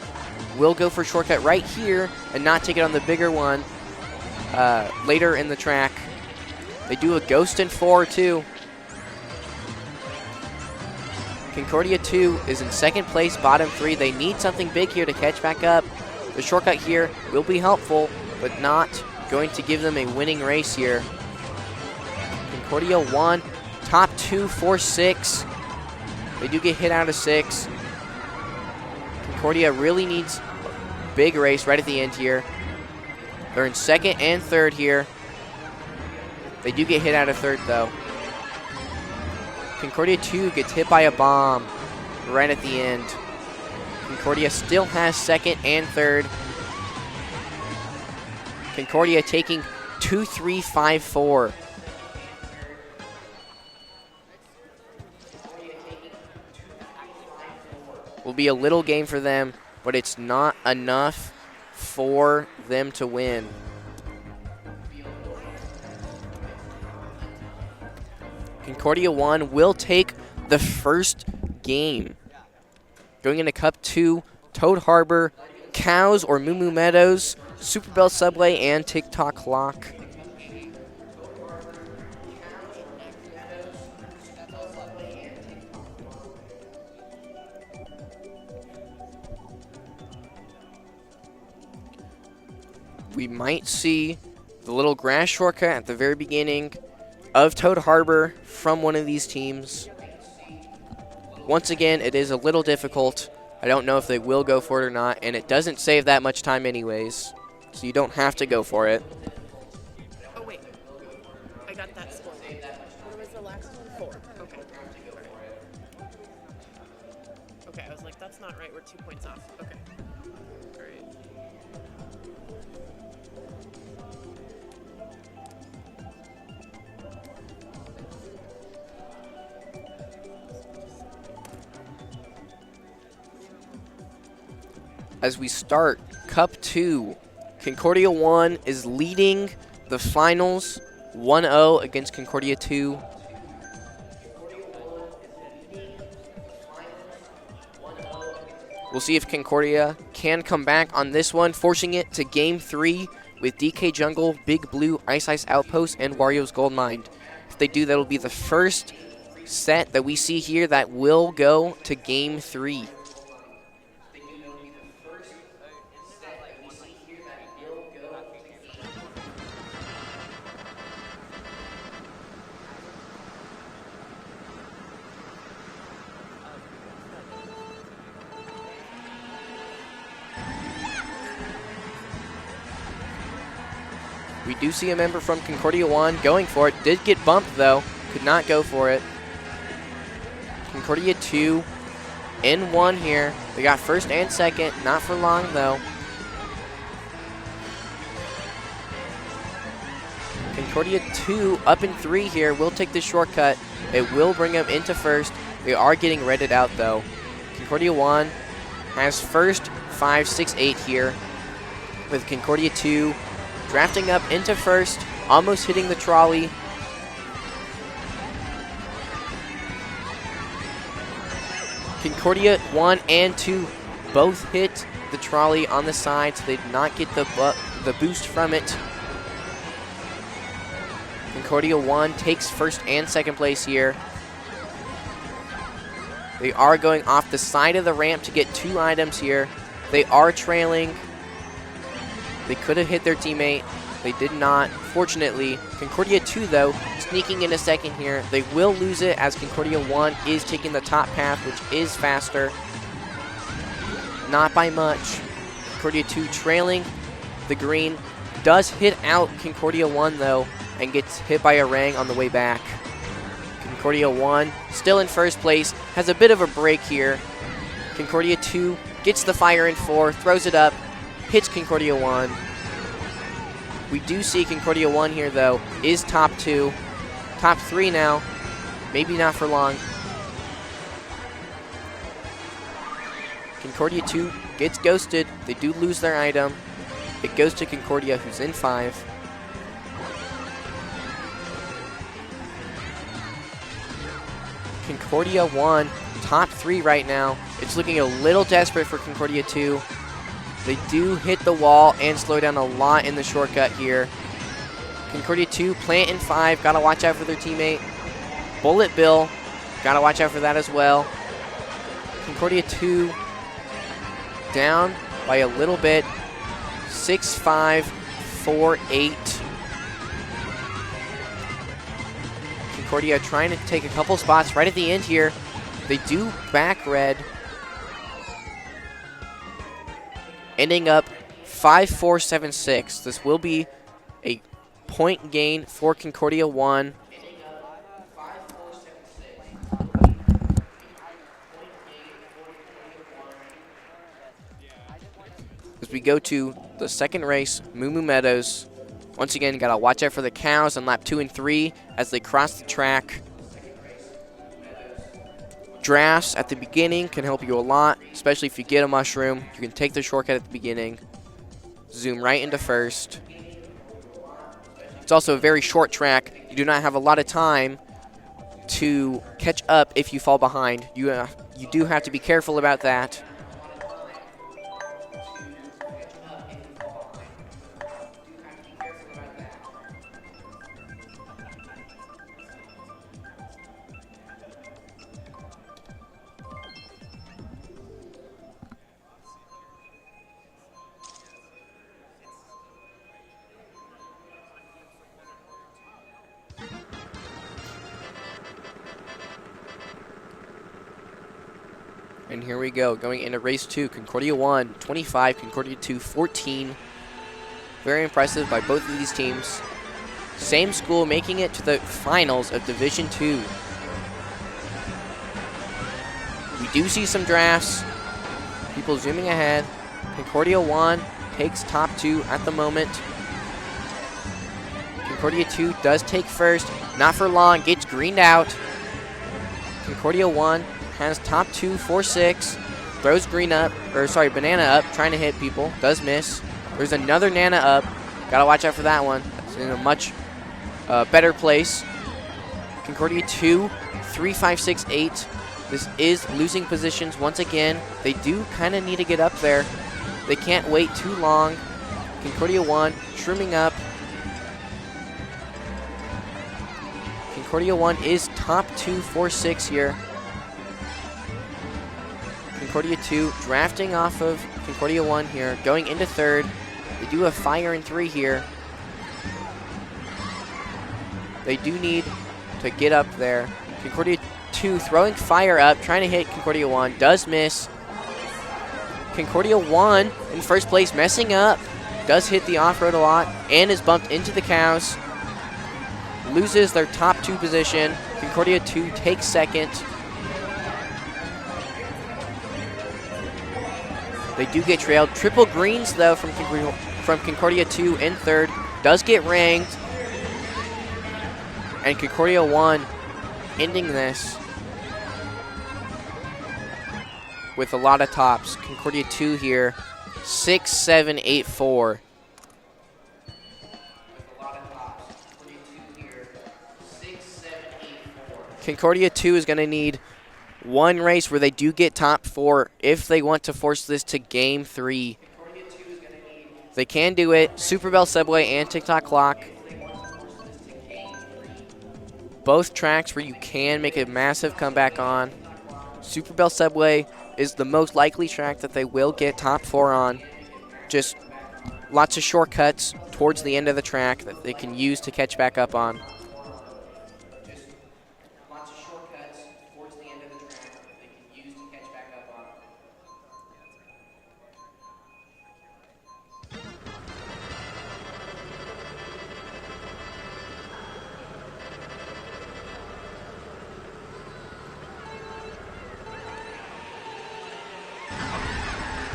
Will go for shortcut right here and not take it on the bigger one later in the track. They do a ghost in 4 too. Concordia 2 is in second place, bottom 3. They need something big here to catch back up. The shortcut here will be helpful, but not going to give them a winning race here. Concordia 1, top 2, 4, 6. They do get hit out of 6. Concordia really needs a big race right at the end here. They're in second and third here. They do get hit out of third, though. Concordia 2 gets hit by a bomb right at the end. Concordia still has second and third. Concordia taking 2, 3, 5, 4. Will be a little game for them, but it's not enough for them to win. Concordia 1 will take the first game. Going into Cup 2, Toad Harbor, Cows or Moo Moo Meadows, Super Bell Subway, and TikTok Clock. We might see the little grass shortcut at the very beginning of Toad Harbor from one of these teams. Once again, it is a little difficult. I don't know if they will go for it or not, and it doesn't save that much time anyways, so you don't have to go for it. Oh, wait. I got that score. What was the last one? 4. Okay. Okay, I was like, that's not right. We're 2 points off. Okay. All right. As we start Cup 2, Concordia 1 is leading the finals 1-0 against Concordia 2. We'll see if Concordia can come back on this one, forcing it to Game 3 with DK Jungle, Big Blue, Ice Ice Outpost, and Wario's Gold Mine. If they do, that'll be the first set that we see here that will go to Game 3. We do see a member from Concordia 1 going for it. Did get bumped, though. Could not go for it. Concordia 2 in 1 here. They got first and second. Not for long, though. Concordia 2 up in 3 here. Will take the shortcut. It will bring them into first. They are getting redded out, though. Concordia 1 has first 5, 6, 8 here. With Concordia 2 drafting up into first, almost hitting the trolley. Concordia 1 and 2 both hit the trolley on the side, so they did not get the boost from it. Concordia 1 takes first and second place here. They are going off the side of the ramp to get 2 items here. They are trailing. They could have hit their teammate. They did not. Fortunately, Concordia 2, though, sneaking in a second here. They will lose it as Concordia 1 is taking the top path, which is faster. Not by much. Concordia 2 trailing the green. Does hit out Concordia 1, though, and gets hit by a Rang on the way back. Concordia 1 still in first place. Has a bit of a break here. Concordia 2 gets the fire in 4, throws it up. Hits Concordia 1. We do see Concordia 1 here, though, is top 2. Top 3 now. Maybe not for long. Concordia 2 gets ghosted. They do lose their item. It goes to Concordia, who's in 5. Concordia 1, top 3 right now. It's looking a little desperate for Concordia 2. They do hit the wall and slow down a lot in the shortcut here. Concordia 2, plant in 5. Got to watch out for their teammate. Bullet Bill, got to watch out for that as well. Concordia 2 down by a little bit. 6-5, 4-8. Concordia trying to take a couple spots right at the end here. They do back red. Ending up 5-4-7-6. This will be a point gain for Concordia 1. As we go to the second race, Moo Moo Meadows. Once again, got to watch out for the cows on lap 2 and 3 as they cross the track. Drafts at the beginning can help you a lot, especially if you get a mushroom. You can take the shortcut at the beginning, zoom right into first. It's also a very short track. You do not have a lot of time to catch up if you fall behind. You do have to be careful about that. And here we go, going into race 2. Concordia 1, 25, Concordia 2, 14. Very impressive by both of these teams. Same school making it to the finals of Division 2. We do see some drafts. People zooming ahead. Concordia 1 takes top 2 at the moment. Concordia 2 does take first. Not for long, gets greened out. Concordia 1 has top 2, 4-6, throws green up, or sorry, banana up, trying to hit people, does miss. There's another Nana up. Gotta watch out for that one. It's in a much better place. Concordia 2, 3, 5, 6, 8. This is losing positions once again. They do kind of need to get up there. They can't wait too long. Concordia 1, trimming up. Concordia 1 is top 2, 4, 6 here. Concordia 2 drafting off of Concordia 1 here, going into third. They do have fire in 3 here. They do need to get up there. Concordia 2 throwing fire up, trying to hit Concordia 1, does miss. Concordia 1 in first place, messing up. Does hit the off-road a lot and is bumped into the cows. Loses their top 2 position. Concordia 2 takes second. They do get trailed. Triple greens, though, from Concordia 2 in third. Does get ranked. And Concordia 1 ending this with a lot of tops. Concordia 2 here, 6, 7, 8, 4. Concordia 2 is going to need one race where they do get top 4 if they want to force this to game 3. They can do it. Super Bell Subway and TikTok Clock. Both tracks where you can make a massive comeback on. Super Bell Subway is the most likely track that they will get top 4 on. Just lots of shortcuts towards the end of the track that they can use to catch back up on.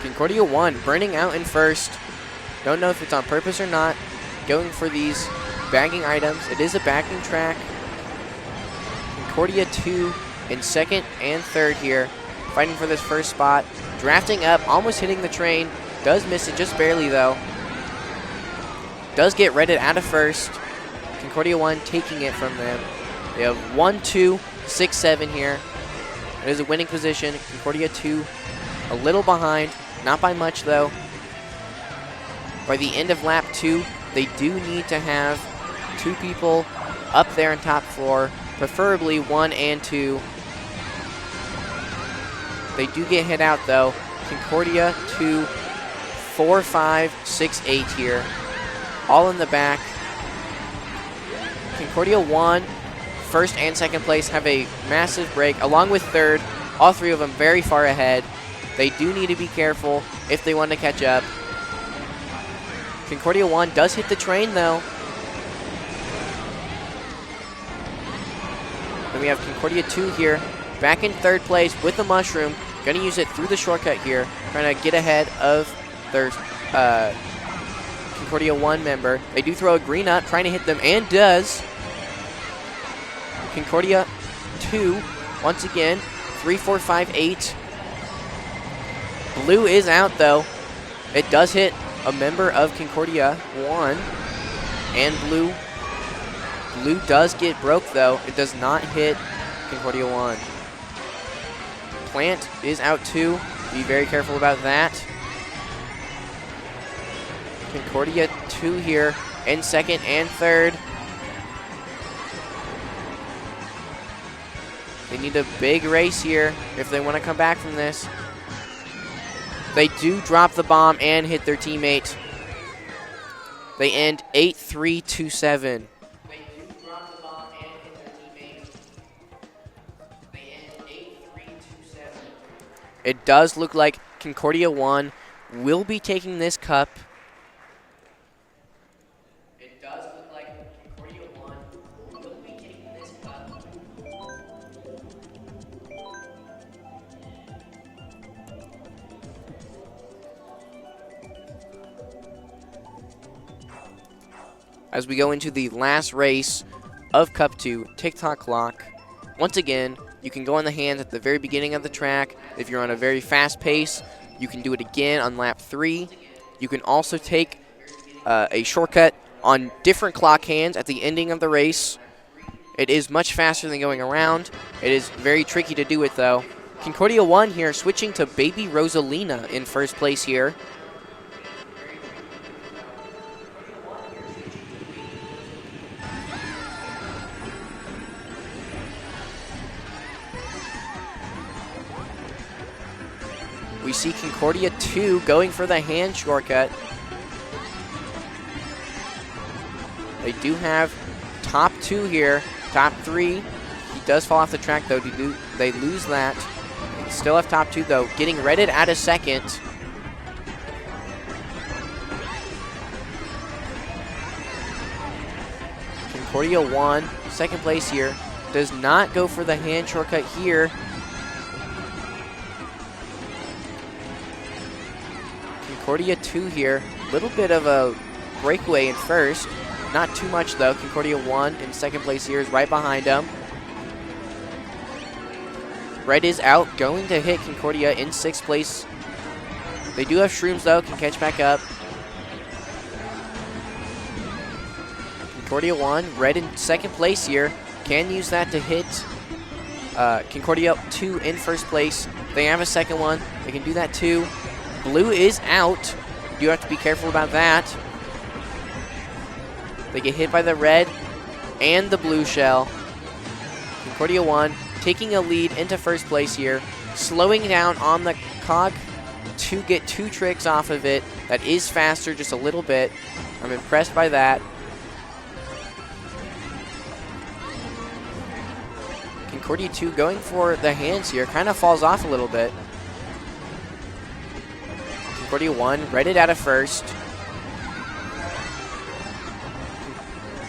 Concordia 1 burning out in first. Don't know if it's on purpose or not. Going for these bagging items. It is a bagging track. Concordia 2 in second and third here. Fighting for this first spot. Drafting up, almost hitting the train. Does miss it just barely though. Does get redded out of first. Concordia 1 taking it from them. They have 1, 2, 6, 7 here. It is a winning position. Concordia 2 a little behind. Not by much, though. By the end of lap 2, they do need to have 2 people up there in top 4, preferably 1 and 2. They do get hit out, though. Concordia 2, 4, 5, 6, 8 here. All in the back. Concordia 1, first and second place, have a massive break, along with third. All 3 of them very far ahead. They do need to be careful if they want to catch up. Concordia 1 does hit the train, though. Then we have Concordia 2 here, back in third place with the mushroom. Going to use it through the shortcut here, trying to get ahead of their Concordia 1 member. They do throw a green up, trying to hit them, and does. Concordia 2, once again, 3, 4, 5, 8. Blue is out, though. It does hit a member of Concordia 1. And Blue does get broke, though. It does not hit Concordia 1. Plant is out, too. Be very careful about that. Concordia 2 here in second and third. They need a big race here if they want to come back from this. They do drop the bomb and hit their teammate. They end 8-3-2-7. It does look like Concordia 1 will be taking this cup. As we go into the last race of Cup 2, TikTok Clock. Once again, you can go on the hands at the very beginning of the track. If you're on a very fast pace, you can do it again on lap 3. You can also take a shortcut on different clock hands at the ending of the race. It is much faster than going around. It is very tricky to do it, though. Concordia 1 here, switching to Baby Rosalina in first place here. We see Concordia 2 going for the hand shortcut. They do have top 2 here. Top 3, he does fall off the track, though. They lose that. They still have top 2, though. Getting redded at a second. Concordia 1, second place here. Does not go for the hand shortcut here. Concordia 2 here. Little bit of a breakaway in first. Not too much, though. Concordia 1 in second place here is right behind them. Red is out, going to hit Concordia in sixth place. They do have Shrooms, though, can catch back up. Concordia 1, Red in second place here. Can use that to hit Concordia 2 in first place. They have a second one. They can do that, too. Blue is out. You have to be careful about that. They get hit by the red and the blue shell. Concordia 1 taking a lead into first place here. Slowing down on the cog to get 2 tricks off of it. That is faster just a little bit. I'm impressed by that. Concordia 2 going for the hands here. Kind of falls off a little bit. Concordia 1 redded out of first.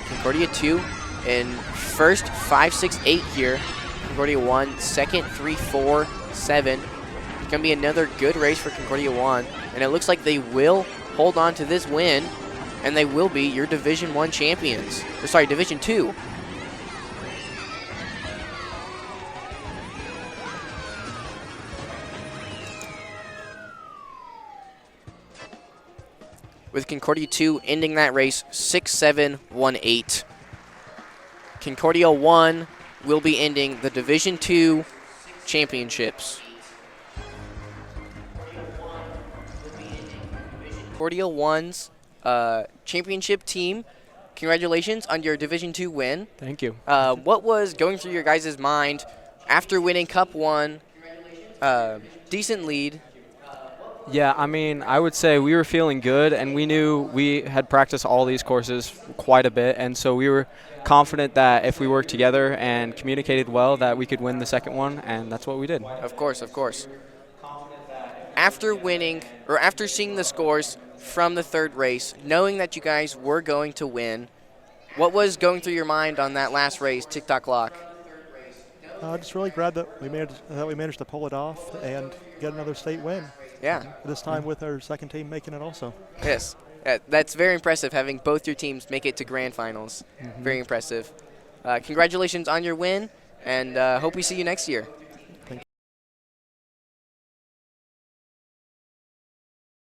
Concordia 2 in first, 5, 6, 8 here. Concordia 1, second, 3, 4, 7. It's going to be another good race for Concordia 1. And it looks like they will hold on to this win. And they will be your Division 1 champions. Or sorry, Division 2. With Concordia 2 ending that race 6-7, 1-8. Concordia 1 will be ending the Division 2 championships. Concordia 1's championship team, congratulations on your Division 2 win. Thank you. What was going through your guys' mind after winning Cup 1? Decent lead. Yeah, I mean, I would say we were feeling good, and we knew we had practiced all these courses quite a bit, and so we were confident that if we worked together and communicated well that we could win the second one, and that's what we did. Of course, of course. After winning, or after seeing the scores from the third race, knowing that you guys were going to win, what was going through your mind on that last race, tick-tock clock? Just really glad that we managed to pull it off and get another state win. Yeah. This time with our second team making it also. Yes. That's very impressive, having both your teams make it to grand finals. Very impressive. Congratulations on your win, and hope we see you next year.